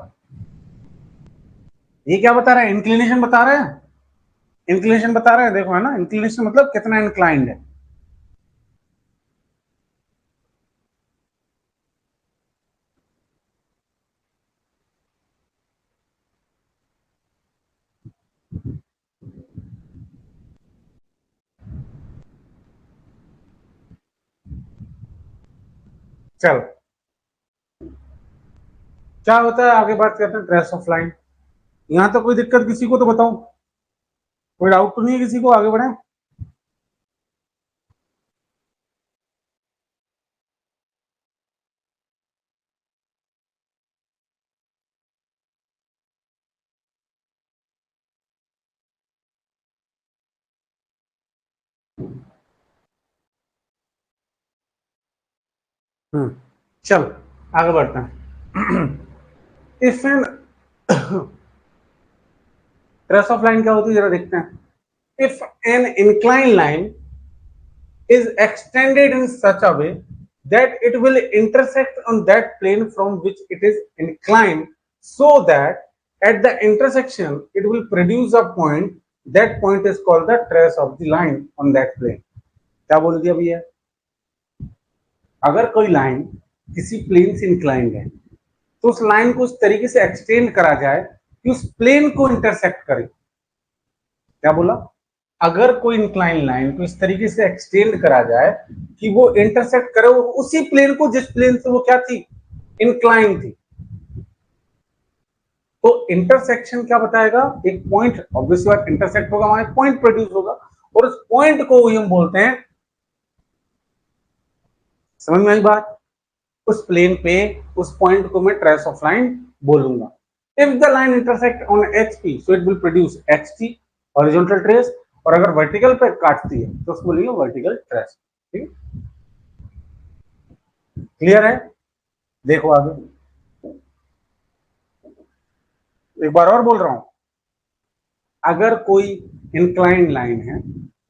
ये क्या बता रहा है? इंक्लिनेशन बता रहे हैं, इंक्लिनेशन बता रहे हैं, देखो है ना, इंक्लिनेशन मतलब कितना इंक्लाइंड है। चल क्या होता है आगे बात करते हैं, ट्रेस ऑफ लाइन। यहां तो कोई दिक्कत किसी को तो बताओ, कोई डाउट तो नहीं है किसी को, आगे बढ़े। चल आगे बढ़ते हैं। If an trace of line क्या होती है जरा देखते हैं। If an incline line is extended in such a way that it will intersect on that plane from which it is inclined, so that at the intersection it will produce a point. That point is called the trace of the line on that plane. क्या बोल दिया भैया? अगर कोई line किसी plane से inclined है तो उस लाइन को उस तरीके से एक्सटेंड करा जाए कि उस प्लेन को इंटरसेक्ट करे। क्या बोला? अगर कोई इंक्लाइन लाइन को इस तरीके से एक्सटेंड करा जाए कि वो इंटरसेक्ट करे उसी प्लेन को जिस प्लेन से वो क्या थी, इंक्लाइन थी। तो इंटरसेक्शन क्या बताएगा? एक पॉइंट, ऑब्वियसली बात, इंटरसेक्ट होगा वहां एक पॉइंट प्रोड्यूस होगा और उस पॉइंट को हम बोलते हैं, समझ में आई बात? उस प्लेन पे उस पॉइंट को मैं ट्रेस ऑफ लाइन बोलूंगा। If the line intersect on HP so it will produce HT, horizontal trace, और अगर वर्टिकल पे काटती है तो उसको बोलेंगे वर्टिकल ट्रेस। ठीक है, क्लियर है? देखो आगे, एक बार और बोल रहा हूं। अगर कोई इंक्लाइंड लाइन है,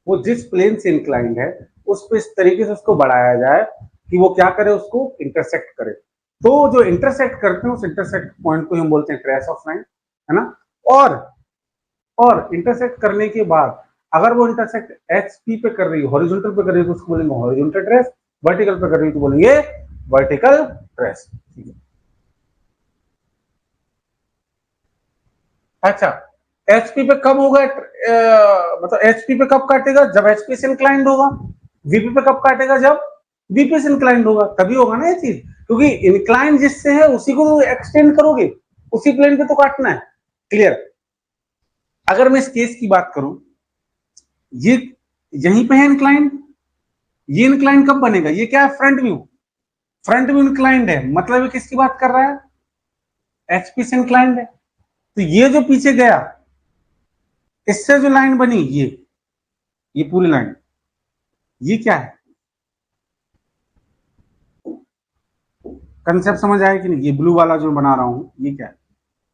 वो जिस प्लेन से इंक्लाइंड है उस पे इस तरीके से उसको बढ़ाया जाए कि वो क्या करे, उसको इंटरसेक्ट करे, तो जो इंटरसेक्ट करते हैं उस इंटरसेक्ट पॉइंट को हम बोलते हैं ट्रेस ऑफ लाइन, है ना? और इंटरसेक्ट करने के बाद अगर वो इंटरसेक्ट HP पे कर रही है, हॉरिजॉन्टल पे कर रही है, तो उसको बोलेंगे हॉरिजॉन्टल ट्रेस, वर्टिकल पे कर रही है तो बोलेंगे वर्टिकल ट्रेस। अच्छा, HP पे कब होगा, मतलब HP पे कब काटेगा? जब HP से इंक्लाइंड होगा। VP पे कब काटेगा? जब VP से इंक्लाइंड होगा, तभी होगा ना ये चीज, क्योंकि इंक्लाइंड जिससे है उसी को एक्सटेंड करोगे, उसी प्लेन पे तो काटना है। क्लियर? अगर मैं इस केस की बात करूं, ये यहीं पे है इंक्लाइंड, ये इंक्लाइंड कब बनेगा? ये क्या है? Front view, front view inclined है, मतलब ये किसकी बात कर रहा है? HP से इंक्लाइंड है। तो ये जो पीछे गया, इससे जो लाइन बनी, ये पूरी लाइन, ये क्या है? कंसेप्ट समझ आया कि नहीं? ये ब्लू वाला जो बना रहा हूं, ये क्या है?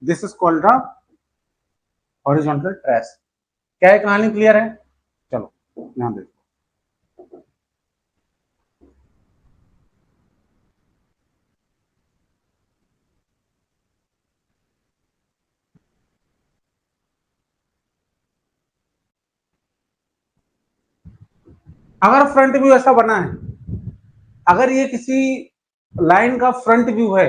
This is called the horizontal trace. क्या है कहानी? क्लियर है? चलो यहां देखो, अगर फ्रंट व्यू ऐसा बना है, अगर ये किसी लाइन का फ्रंट व्यू है,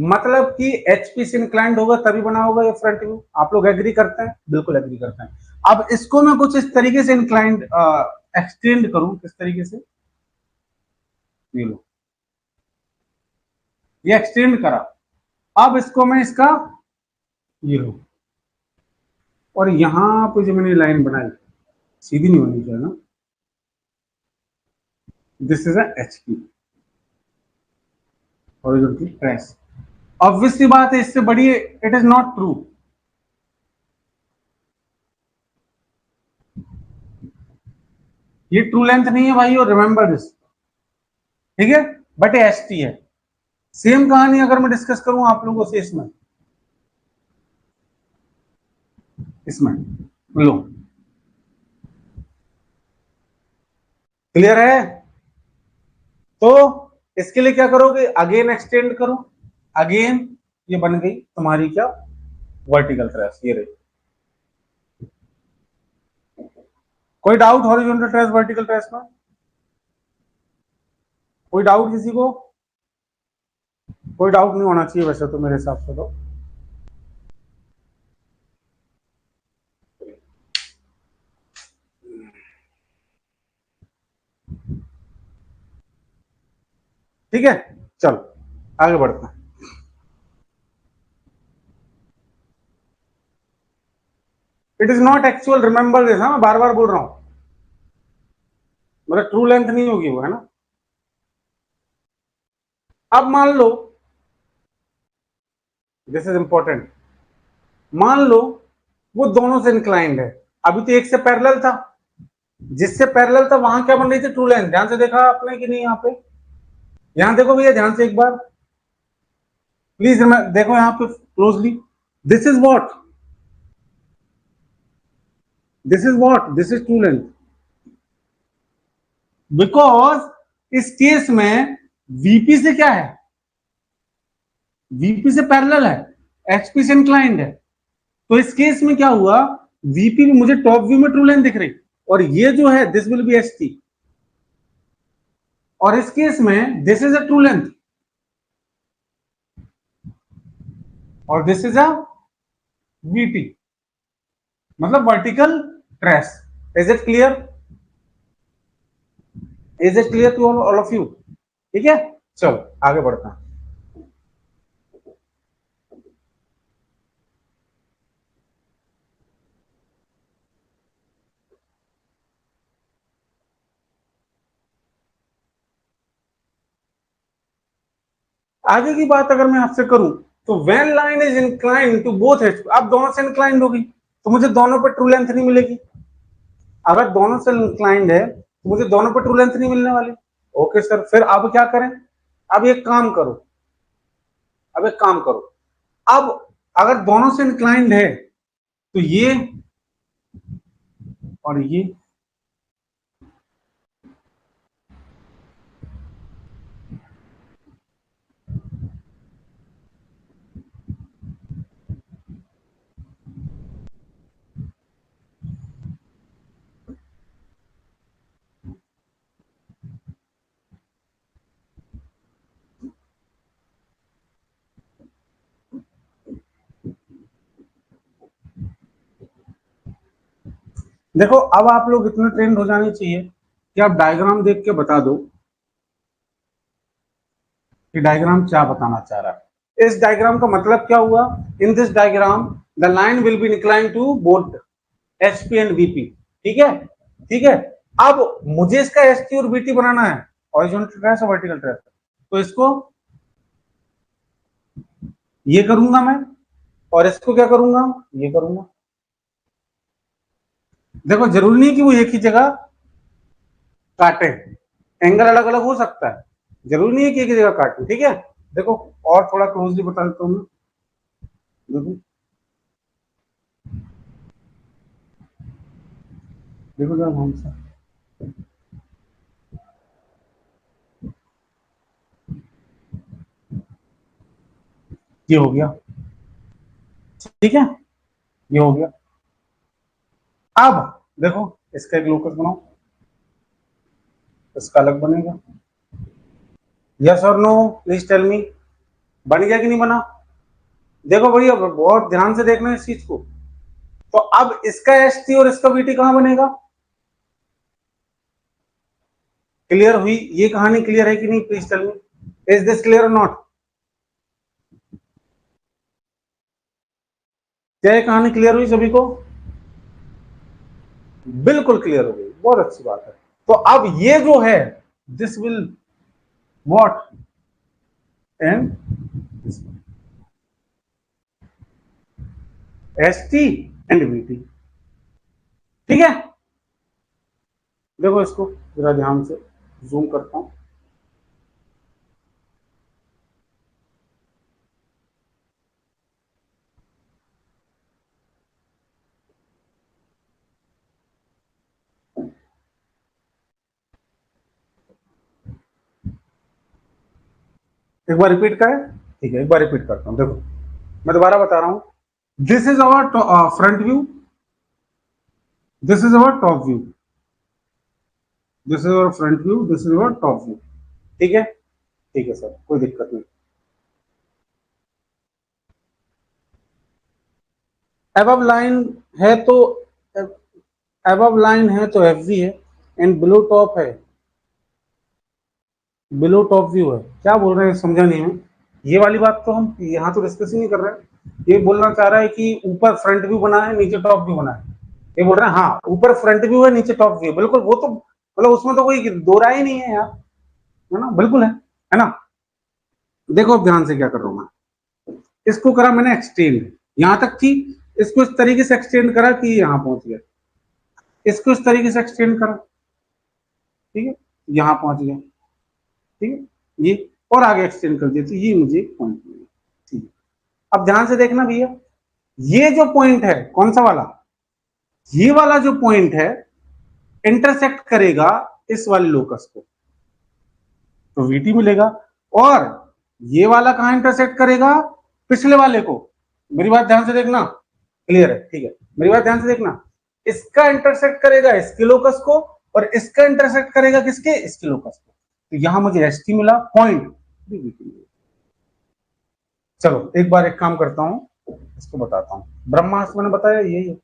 मतलब कि HP से इंक्लाइंड होगा तभी बना होगा ये फ्रंट व्यू। आप लोग एग्री करते हैं? बिल्कुल एग्री करते हैं। अब इसको मैं कुछ इस तरीके से इंक्लाइंड एक्सटेंड करूं, किस तरीके से? ये लो, ये एक्सटेंड करा, अब इसको मैं इसका ये लो, और यहां पे जो मैंने लाइन बनाई सीधी नहीं होनी चाहिए ना, this is HP, horizontal trace. Obviously बात है, इससे बड़ी इट इज नॉट ट्रू। ये ट्रू लेंथ नहीं है भाई, और रिमेंबर दिस, ठीक है? बट ये HT है। सेम कहानी अगर मैं डिस्कस करूं आप लोगों से इसमें इसमें लो, क्लियर है? तो इसके लिए क्या करोगे? अगेन एक्सटेंड करो, अगेन ये बन गई तुम्हारी क्या? Vertical trace. ये रही। कोई doubt horizontal trace vertical trace में? कोई डाउट किसी को? कोई डाउट नहीं होना चाहिए वैसे तो मेरे हिसाब से तो। ठीक है, चलो आगे बढ़ते हैं। It is not actual, remember this. हाँ, बार बार बोल रहा हूं, मतलब ट्रू लेंथ नहीं होगी वो, है ना? अब मान लो, दिस इज इंपॉर्टेंट, मान लो वो दोनों से इंक्लाइंड है। अभी तो एक से पैरेलल था, जिससे पैरेलल था वहां क्या बन रही थी? True length. ध्यान से देखा आपने कि नहीं? यहाँ पे यहां देखो भैया ध्यान से एक बार प्लीज, देखो यहां पे closely, this is what, this is what, this is true length, because इस केस में वीपी से क्या है, वीपी से पैरेलल है, एचपी से इंक्लाइंड है। तो इस केस में क्या हुआ, वीपी भी मुझे टॉप व्यू में ट्रू लेंथ दिख रही, और ये जो है this will be H T, और इस केस में this is a true length और दिस इज अ वीटी, मतलब vertical trace. Is it clear, is it clear to all of you? ठीक है, चलो आगे बढ़ते हैं। आगे की बात अगर मैं आपसे करूं तो when line is inclined to both as, अब दोनों से इंक्लाइंड होगी तो मुझे दोनों पे ट्रू लेंथ नहीं मिलेगी। अगर दोनों से इंक्लाइंड है तो मुझे दोनों पे ट्रू लेंथ नहीं मिलने वाली। ओके सर, फिर अब क्या करें? अब एक काम करो, अब एक काम करो, अब अगर दोनों से इंक्लाइंड है तो ये और ये, देखो अब आप लोग इतने ट्रेंड हो जाने चाहिए कि आप डायग्राम देख के बता दो कि डायग्राम क्या बताना चाह रहा है। इस डायग्राम का मतलब क्या हुआ, in this diagram the line will be incline to both HP and VP. ठीक है, ठीक है। अब मुझे इसका एचटी और बीटी बनाना है, हॉरिजॉन्टल ट्रेस और वर्टिकल ट्रेस, तो इसको ये करूंगा मैं, और इसको क्या करूंगा, ये करूंगा। देखो जरूरी नहीं कि वो एक ही जगह काटे, एंगल अलग अलग हो सकता है, जरूरी नहीं है कि एक ही जगह काटे। ठीक है, देखो और थोड़ा क्लोजली बता देता हूँ मैं। देखो देखो जरा ध्यान से, ये हो गया, ठीक है, ये हो गया। अब देखो इसका एक लोकस बनाओ, इसका अलग बनेगा। यस और नो, प्लीज टेल मी, बन गया कि नहीं बना? देखो भैया बहुत ध्यान से देखना इस चीज को। तो अब इसका एस टी और इसका बीटी कहां बनेगा? क्लियर हुई ये कहानी, क्लियर है कि नहीं? Please tell me, is this clear और नॉट? क्या ये कहानी क्लियर हुई सभी को? बिल्कुल क्लियर हो गई, बहुत अच्छी बात है। तो अब ये जो है this will what and S T and VT. ठीक है, देखो इसको जरा ध्यान से जूम करता हूं। एक बार रिपीट करें, ठीक है, एक बार रिपीट करता हूं। देखो मैं दोबारा बता रहा हूं, this is our front view, this is our top view, this is our front view, this is our top view. ठीक है, ठीक है सर, कोई दिक्कत नहीं। अबव लाइन है तो, अबव लाइन है तो एफ वी है, एंड बिलो टॉप है, बिलो टॉप व्यू है। क्या बोल रहे हैं समझा नहीं मैं, ये वाली बात तो हम यहाँ तो डिस्कस ही नहीं कर रहे हैं। ये बोलना चाह रहा है कि ऊपर फ्रंट व्यू बना है, नीचे टॉप व्यू बना है। ये बोल रहे हैं हाँ ऊपर फ्रंट व्यू है, नीचे टॉप व्यू, बिल्कुल। वो तो मतलब उसमें तो कोई दो राय ही नहीं है यार, है ना, बिल्कुल है ना। देखो अब ध्यान से क्या कर रहा हूं मैं, इसको करा मैंने एक्सटेंड, यहां तक थी, इसको इस तरीके से एक्सटेंड करा कि यहां पहुंच गया, इसको इस तरीके से एक्सटेंड करा, ठीक है, यहां पहुंच गया। ठीक है, ये, और आगे एक्सटेंड कर दिया, तो ये मुझे एक पॉइंट मिला। ठीक है, अब ध्यान से देखना भैया, ये जो पॉइंट है कौन सा वाला, ये वाला जो पॉइंट है इंटरसेक्ट करेगा इस वाले लोकस को, तो VT मिलेगा। और ये वाला कहां इंटरसेक्ट करेगा, पिछले वाले को। मेरी बात ध्यान से देखना, क्लियर है? ठीक है, मेरी बात ध्यान से देखना, इसका इंटरसेक्ट करेगा इसके लोकस को, और इसका इंटरसेक्ट करेगा किसके, इसके लोकस को। तो यहां मुझे ST मिला पॉइंट। चलो एक बार एक काम करता हूं, इसको बताता हूं। ब्रह्मास्त्र मैंने बताया यही है।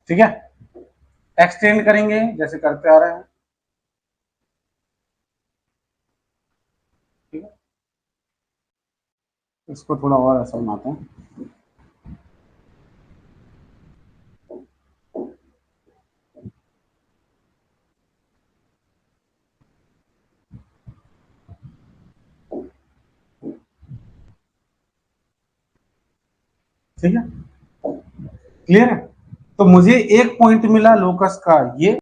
ठीक है, एक्सटेंड करेंगे जैसे करते आ रहे हैं। ठीक है, इसको थोड़ा और ऐसा बनाते हैं। ठीक है, क्लियर है? तो मुझे एक पॉइंट मिला लोकस का ये,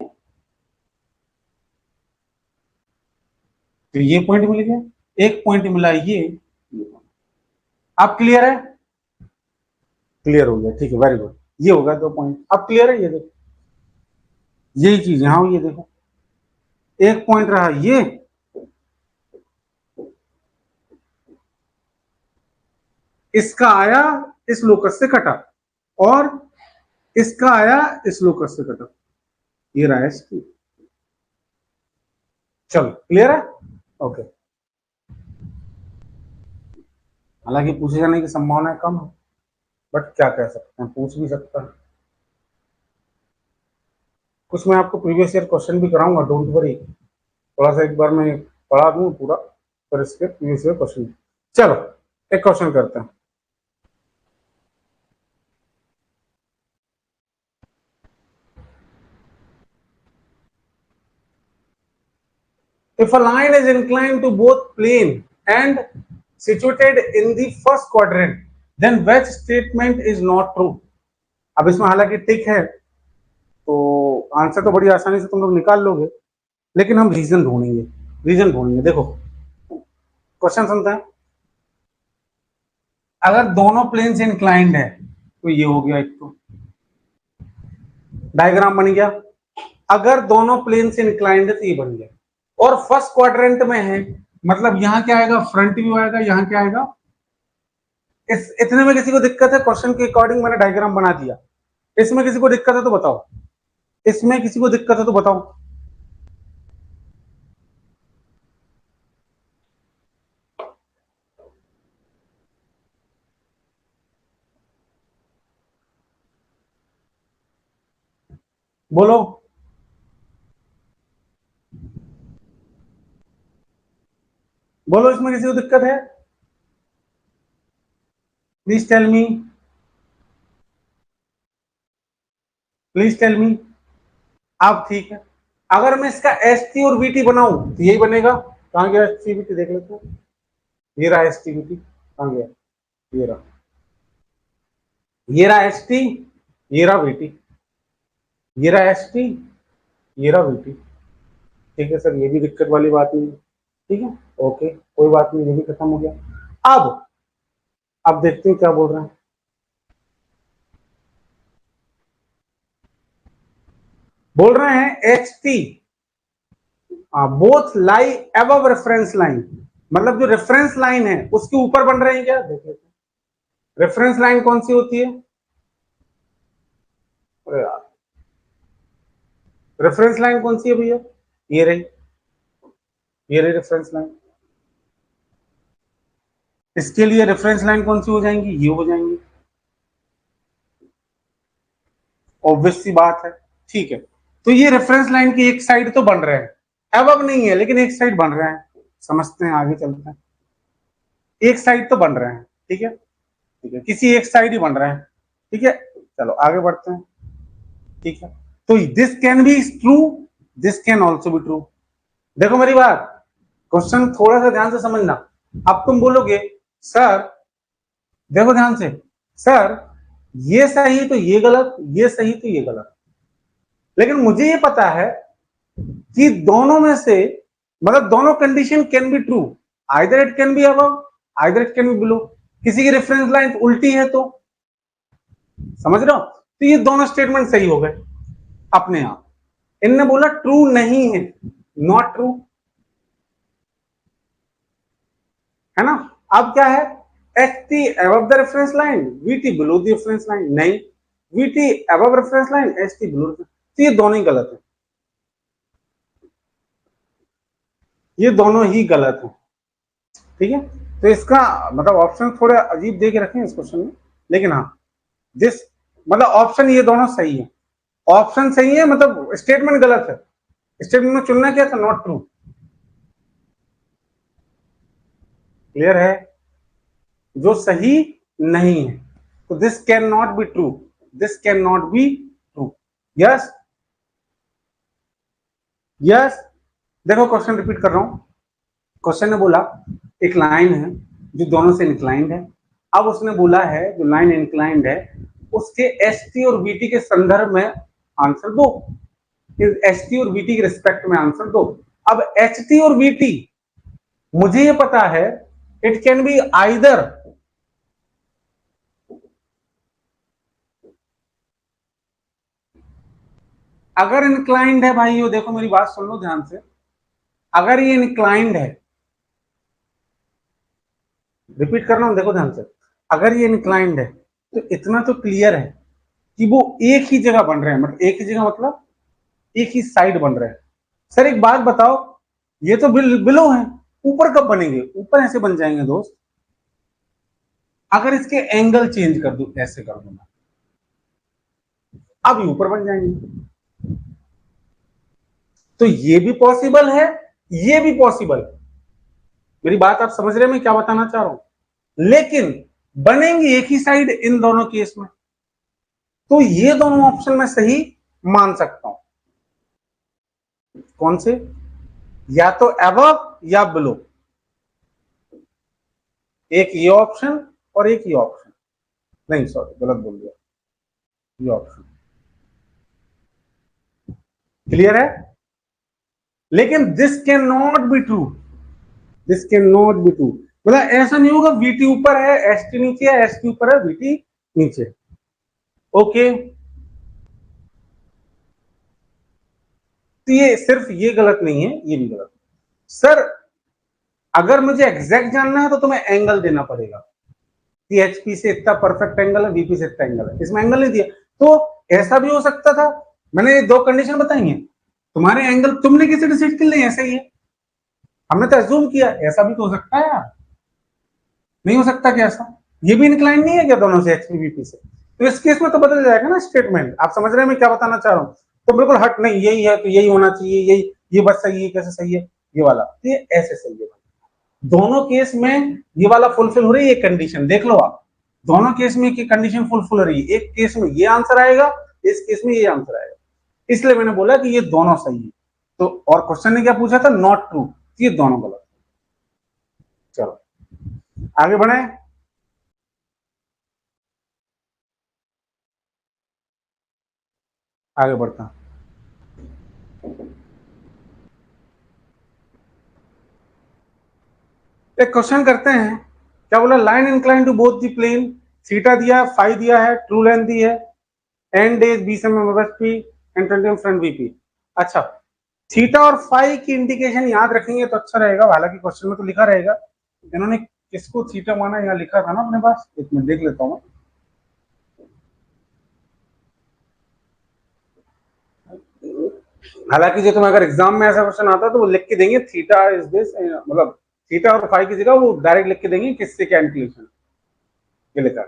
तो ये पॉइंट मिल गया, एक पॉइंट मिला ये। अब क्लियर है? क्लियर हो गया, ठीक है, वेरी गुड। ये होगा 2 पॉइंट। अब क्लियर है? ये देखो, यही चीज यहां हुई है, देखो एक पॉइंट रहा ये, इसका आया इस लोकस से कटा, और इसका आया इस लोकस से कटा, ये रहा इसकी। चलो क्लियर है? ओके। हालांकि पूछे जाने की संभावना कम है, बट क्या कह सकते हैं, पूछ भी सकता है। कुछ मैं आपको प्रीवियस ईयर क्वेश्चन भी कराऊंगा, डोंट वरी। थोड़ा सा एक बार मैं पढ़ा दूं पूरा, पर इसके प्रीवियस ईयर क्वेश्चन। चलो एक क्वेश्चन करते हैं। If a line is inclined to both plane and situated in the first quadrant, then which statement is not true? अब इसमें हालांकि टिक है, तो आंसर तो बड़ी आसानी से तुम लोग निकाल लोगे, लेकिन हम रीजन ढूंढेंगे। रीजन ढूंढेंगे, देखो क्वेश्चन सुनते हैं। अगर दोनों प्लेन से इंक्लाइंड है, तो ये हो गया, एक तो डायग्राम बन गया। अगर दोनों प्लेन से इंक्लाइंड है तो ये बन गया, और फर्स्ट क्वाड्रेंट में है, मतलब यहां क्या आएगा, फ्रंट व्यू आएगा, यहां क्या आएगा। इस इतने में किसी को दिक्कत है? क्वेश्चन के अकॉर्डिंग मैंने डायग्राम बना दिया। इसमें किसी को दिक्कत है तो बताओ, इसमें किसी को दिक्कत है तो बताओ। बोलो, बोलो, इसमें किसी को दिक्कत है? Please tell me, please tell me. अब ठीक है, अगर मैं इसका ST और VT बनाऊं तो यही बनेगा। कहां गया ST VT, देख लेते हैं। ये रहा ST VT, कहां गया, ये रहा, ये रहा ST, ये रहा VT, ये रहा ST, ये रहा VT। ठीक है सर, ये भी दिक्कत वाली बात नहीं है। ठीक है, ओके, कोई बात नहीं, ये भी खत्म हो गया। अब देखते हैं क्या बोल रहे हैं। बोल रहे हैं HT बोथ लाई अबव रेफरेंस लाइन, मतलब जो रेफरेंस लाइन है उसके ऊपर बन रहे हैं क्या, देख लेते हैं। रेफरेंस लाइन कौन सी होती है? अरे यार, रेफरेंस लाइन कौन सी है भैया? ये रही, ये रही रेफरेंस लाइन। इसके लिए रेफरेंस लाइन कौन सी हो जाएंगी, ये हो जाएंगी, ऑब्वियस सी बात है। ठीक है, तो ये रेफरेंस लाइन की एक साइड तो बन रहे हैं, अबव नहीं है लेकिन एक साइड बन रहे हैं। समझते हैं, आगे चलते हैं। एक साइड तो बन रहे हैं, ठीक है, ठीक है, किसी एक साइड ही बन रहे हैं। ठीक है, चलो आगे बढ़ते हैं। ठीक है, तो this can be true, this can also be true. देखो मेरी बात, क्वेश्चन थोड़ा सा ध्यान से समझना। अब तुम बोलोगे सर देखो ध्यान से, सर ये सही तो ये गलत, ये सही तो ये गलत, लेकिन मुझे ये पता है कि दोनों में से, मतलब दोनों condition can be true, either it can be above, either it can be below. किसी की रेफरेंस लाइन उल्टी है तो, समझ रहे हो, तो ये दोनों स्टेटमेंट सही हो गए अपने आप। इनने बोला ट्रू नहीं है, नॉट ट्रू, है ना। अब क्या है, H T above the reference line, V T below the reference line, नहीं, V T above reference line, H T below, तो ये दोनों ही गलत है, ये दोनों ही गलत है, ठीक है। तो इसका मतलब ऑप्शन थोड़े अजीब दे के रखे हैं इस क्वेश्चन में, लेकिन हाँ जिस, मतलब ऑप्शन ये दोनों सही है, ऑप्शन सही है, मतलब स्टेटमेंट गलत है, स्टेटमेंट में चुनना क्या था, नॉट ट्रू। क्लियर है, जो सही नहीं है, तो this can not be true, this can not be true. Yes, yes. देखो क्वेश्चन रिपीट कर रहा हूं, क्वेश्चन ने बोला एक लाइन है जो दोनों से इंक्लाइंड है, अब उसने बोला है जो लाइन इंक्लाइंड है उसके एस टी और बी टी के संदर्भ में आंसर दो, एच टी और बी टी के रिस्पेक्ट में आंसर दो। अब एच टी और बी टी मुझे ये पता है, इट कैन बी आइदर, अगर इंक्लाइंड है भाई, देखो मेरी बात सुन लो ध्यान से, अगर ये इंक्लाइंड है, रिपीट कर रहा हूं देखो ध्यान से, अगर ये इंक्लाइंड है तो इतना तो क्लियर है कि वो एक ही जगह बन रहे हैं, मतलब एक ही जगह मतलब एक ही साइड बन रहे हैं। सर एक बात बताओ, ये तो बिलो है, ऊपर कब बनेंगे, ऊपर ऐसे बन जाएंगे दोस्त, अगर इसके एंगल चेंज कर दू, ऐसे कर दूंगा, अब ये ऊपर बन जाएंगे। तो ये भी पॉसिबल है, ये भी पॉसिबल है, मेरी बात आप समझ रहे हैं मैं क्या बताना चाह रहा हूं, लेकिन बनेंगे एक ही साइड इन दोनों केस में, तो ये दोनों ऑप्शन में सही मान सकता हूं। कौन से, या तो अबव या बिलो, एक ये ऑप्शन और एक ये ऑप्शन, नहीं सॉरी गलत बोल दिया, ये ऑप्शन। क्लियर है, लेकिन this can not be true, this can not be true, मतलब ऐसा नहीं होगा वीटी ऊपर है एस टी नीचे है, एस टी ऊपर है वीटी नीचे, ओके। तो ये सिर्फ ये गलत नहीं है, ये भी गलत। सर अगर मुझे एग्जैक्ट जानना है तो तुम्हें एंगल देना पड़ेगा कि एचपी से इतना परफेक्ट एंगल है, वीपी से इतना एंगल है, इसमें एंगल नहीं दिया, तो ऐसा भी हो सकता था, मैंने दो कंडीशन बताई है, तुम्हारे एंगल तुमने किसी डिसाइड कर लिए ऐसा ही है, हमने तो अज्यूम किया, ऐसा भी तो हो सकता है यार, नहीं हो सकता क्या ऐसा, ये भी इंक्लाइन नहीं है क्या दोनों से, एचपी वीपी से, तो इस केस में तो बदल जाएगा ना स्टेटमेंट, आप समझ रहे हैं मैं क्या बताना चाह रहा हूँ, तो बिल्कुल हट नहीं, यही है तो यही होना चाहिए, यही ये बस सही है, कैसे सही है ये वाला, तो ये ऐसे सही है, दोनों केस में ये वाला फुलफिल हो रही है कंडीशन, देख लो आप, दोनों केस में की कंडीशन फुलफिल हो रही है, एक केस में ये आंसर आएगा, इस केस में ये आंसर आएगा, इसलिए मैंने बोला कि ये दोनों सही है। तो और क्वेश्चन ने क्या पूछा था, नॉट ट्रू, ये दोनों गलत। चलो आगे बढ़े, आगे बढ़ता, एक क्वेश्चन करते हैं, क्या बोला, line incline to both the plane, theta दिया है, फाई दिया है, ट्रू लेंथ दी है, एंड डेज बी से पी एंड 20 फ्रंट बीपी। अच्छा, थीटा और फाई की इंडिकेशन याद रखेंगे तो अच्छा रहेगा, हालांकि क्वेश्चन में तो लिखा रहेगा, इन्होंने किसको थीटा माना यहाँ लिखा था ना अपने पास, एक मिनट देख लेता हूँ। हालांकि जो तुम्हें अगर एग्जाम में ऐसा क्वेश्चन आता है तो वो लिख के देंगे थीटा इज दिस, मतलब थीटा और फाई की जगह वो डायरेक्ट लिख के देंगे किससे क्या इंक्लूशन, ये लिखा,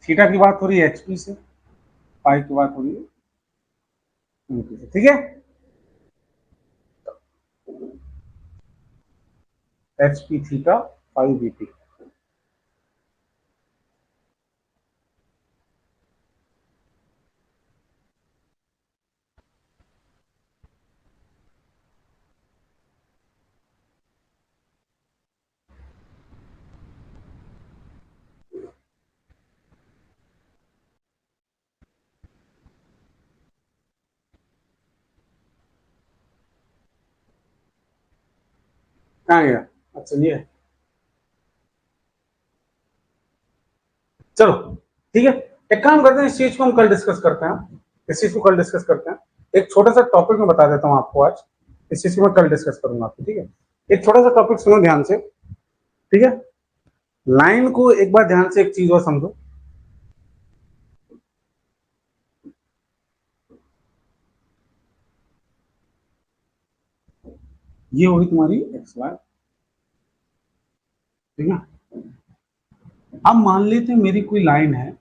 थीटा की बात हो रही है एचपी से, फाई की बात हो रही है उनकी से, ठीक है, एचपी थीटा फाई बीपी। कहाँ गया? अच्छा ये है। चलो ठीक है, एक काम करते हैं, इस चीज को हम कल डिस्कस करते हैं, इस चीज को कल डिस्कस करते हैं। एक छोटा सा टॉपिक मैं बता देता हूँ आपको आज, इस चीज को मैं कल डिस्कस करूंगा आपको, ठीक है? एक छोटा सा टॉपिक सुनो ध्यान से, ठीक है? लाइन को एक बार ध्यान से एक चीज और समझो। ये होगी तुम्हारी एक्स वाई, ठीक है? अब मान लेते हैं मेरी कोई लाइन है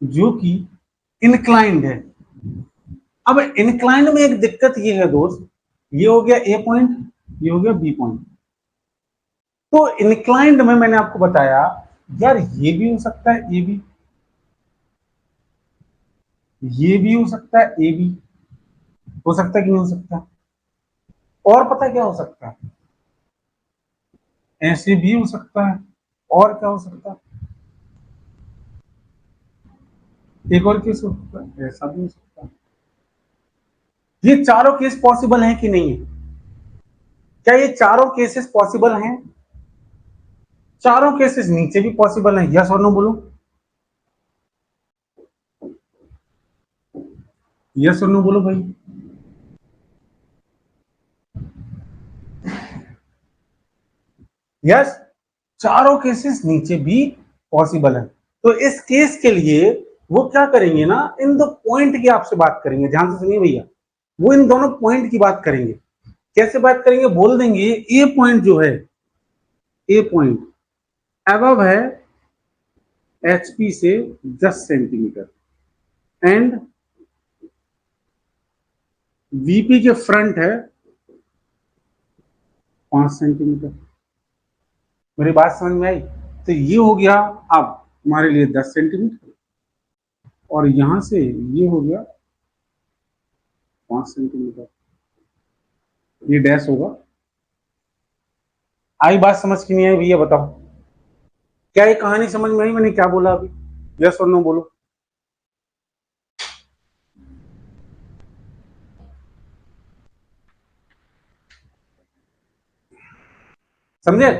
जो कि इनक्लाइंड है। अब इंक्लाइंड में एक दिक्कत ये है दोस्त, ये हो गया ए पॉइंट, ये हो गया बी पॉइंट। तो इंक्लाइंड में मैंने आपको बताया यार ये भी हो सकता है ए बी, ये भी हो सकता है ए बी, हो सकता है कि नहीं हो सकता? और पता है क्या हो सकता है? ऐसे भी हो सकता है। और क्या हो सकता है? एक और केस हो सकता है, ऐसा भी हो सकता है। ये चारों केस पॉसिबल हैं कि नहीं है? क्या ये चारों केसेस पॉसिबल हैं? चारों केसेस नीचे भी पॉसिबल हैं, यस और नो बोलो, यस और नो बोलो भाई। यस, चारों केसेस नीचे भी पॉसिबल है। तो इस केस के लिए वो क्या करेंगे ना, इन दो पॉइंट की आपसे बात करेंगे, ध्यान से सुनिए भैया। वो इन दोनों पॉइंट की बात करेंगे। कैसे बात करेंगे? बोल देंगे ए पॉइंट जो है, ए पॉइंट अबव है एचपी से 10 सेंटीमीटर एंड वीपी के फ्रंट है 5 सेंटीमीटर। मेरी बात समझ में आई? तो ये हो गया अब तुम्हारे लिए 10 सेंटीमीटर, और यहां से ये हो गया 5 सेंटीमीटर, ये डैश होगा। आई बात समझ की नहीं आई भैया बताओ? क्या ये कहानी समझ में आई मैंने क्या बोला अभी? यस और नो बोलो। समझे?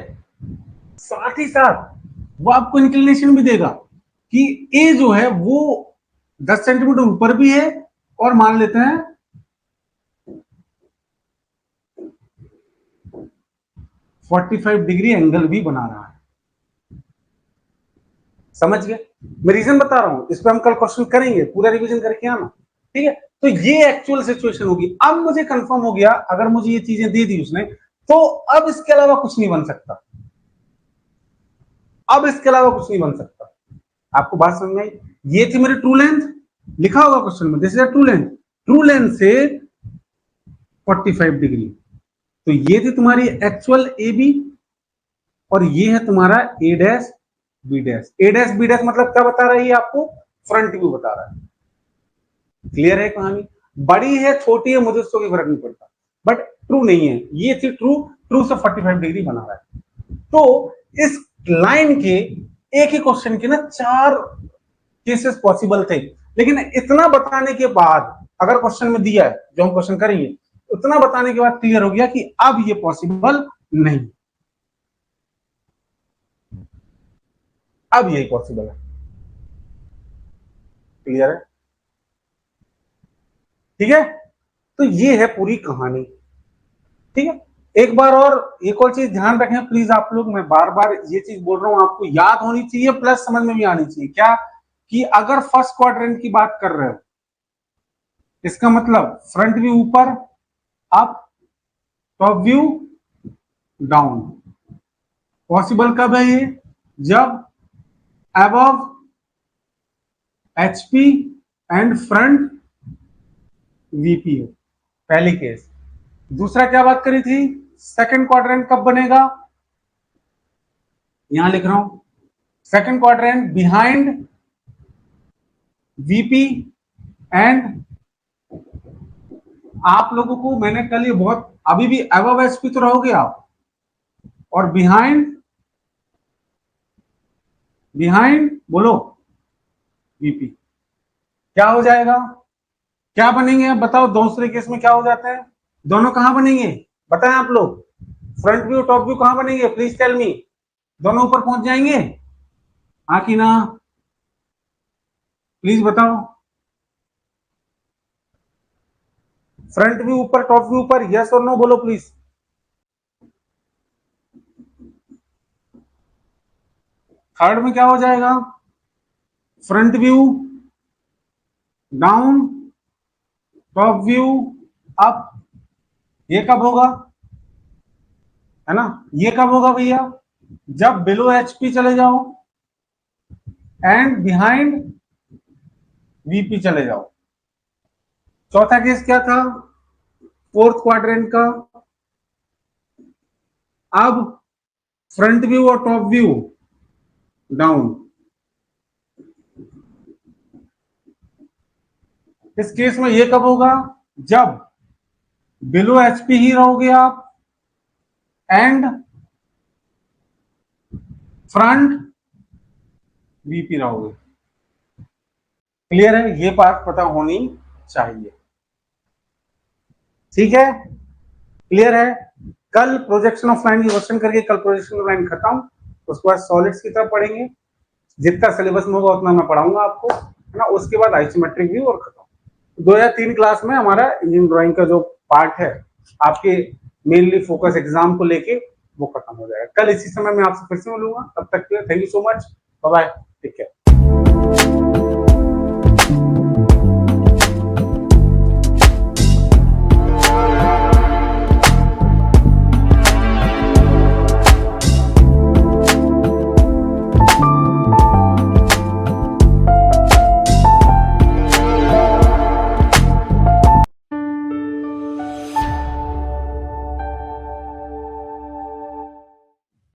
साथ ही साथ वो आपको इंक्लिनेशन भी देगा कि ए जो है वो 10 सेंटीमीटर ऊपर भी है, और मान लेते हैं 45 डिग्री एंगल भी बना रहा है। समझ गए? मैं रीजन बता रहा हूं, इस पे हम कल क्वेश्चन करेंगे, पूरा रिवीजन करके आना, ठीक है? तो ये एक्चुअल सिचुएशन होगी। अब मुझे कंफर्म हो गया, अगर मुझे ये चीजें दे दी उसने, तो अब इसके अलावा कुछ नहीं बन सकता, अब इसके अलावा कुछ नहीं बन सकता। आपको बात समझ में आई? ये थी मेरी ट्रू लेंथ, लिखा होगा क्वेश्चन में, this is true length, true length से 45 डिग्री। तो ये थी तुम्हारी एक्चुअल ए बी, और ये है तुम्हारा ए डैश बी डैश। ए डैश बी डैश मतलब क्या बता रहा है? आपको फ्रंट व्यू बता रहा है। क्लियर है कहानी? बड़ी है छोटी है मुझे उसको कोई फर्क नहीं पड़ता, बट ट्रू नहीं है, ये थी ट्रू, ट्रू से 45 डिग्री बना रहा है। तो इस लाइन के एक ही क्वेश्चन के ना 4 केसेस पॉसिबल थे, लेकिन इतना बताने के बाद, अगर क्वेश्चन में दिया है जो हम क्वेश्चन करेंगे, उतना बताने के बाद क्लियर हो गया कि अब ये पॉसिबल नहीं, अब यही पॉसिबल है। क्लियर है? ठीक है? तो ये है पूरी कहानी, ठीक है? एक बार और एक और चीज ध्यान रखें प्लीज आप लोग, मैं बार बार ये चीज बोल रहा हूं, आपको याद होनी चाहिए प्लस समझ में भी आनी चाहिए। क्या? कि अगर फर्स्ट क्वाड्रेंट की बात कर रहे हो, इसका मतलब फ्रंट व्यू ऊपर up, top view down. Possible कब है ये? जब above HP and front VP हो, पहली केस। दूसरा क्या बात करी थी? सेकंड क्वाड्रेंट कब बनेगा? यहां लिख रहा हूं, second quadrant behind VP and, आप लोगों को मैंने कल ये बहुत, अभी भी अबव एचपी तो रहोगे आप, और बिहाइंड, बिहाइंड बोलो वीपी। क्या हो जाएगा? क्या बनेंगे? अब बताओ, दूसरे केस में क्या हो जाते हैं? दोनों कहां बनेंगे बताएं आप लोग? फ्रंट व्यू टॉप व्यू कहां बनेंगे, प्लीज टेल मी, दोनों ऊपर पहुंच जाएंगे, हाँ कि ना, प्लीज बताओ। फ्रंट व्यू ऊपर टॉप व्यू ऊपर, यस और नो बोलो प्लीज। थर्ड में क्या हो जाएगा, front view down, top view up, ये कब होगा, है ना, ये कब होगा भैया, जब बिलो एचपी चले जाओ एंड बिहाइंड वीपी चले जाओ। चौथा केस क्या था, फोर्थ क्वाड्रेंट का, अब फ्रंट व्यू और टॉप व्यू डाउन। इस केस में ये कब होगा, जब बिलो एचपी ही रहोगे आप एंड फ्रंट वीपी रहोगे। क्लियर है, ये बात पता होनी चाहिए, ठीक है, क्लियर है। कल प्रोजेक्शन ऑफ लाइन की क्वेश्चन करके कल प्रोजेक्शन ऑफ लाइन खत्म, उसके बाद सॉलिड्स की तरफ पढ़ेंगे, जितना सिलेबस में होगा उतना मैं पढ़ाऊंगा आपको, है ना, उसके बाद आइसोमेट्रिक व्यू और खत्म। 2 या 3 क्लास में हमारा इंजीनियरिंग ड्राइंग का जो पार्ट है आपके मेनली फोकस एग्जाम को लेके वो खत्म हो जाएगा। कल इसी समय मैं आपसे फिर से मिलूंगा, तब तक के लिए thank you so much, bye bye, take care.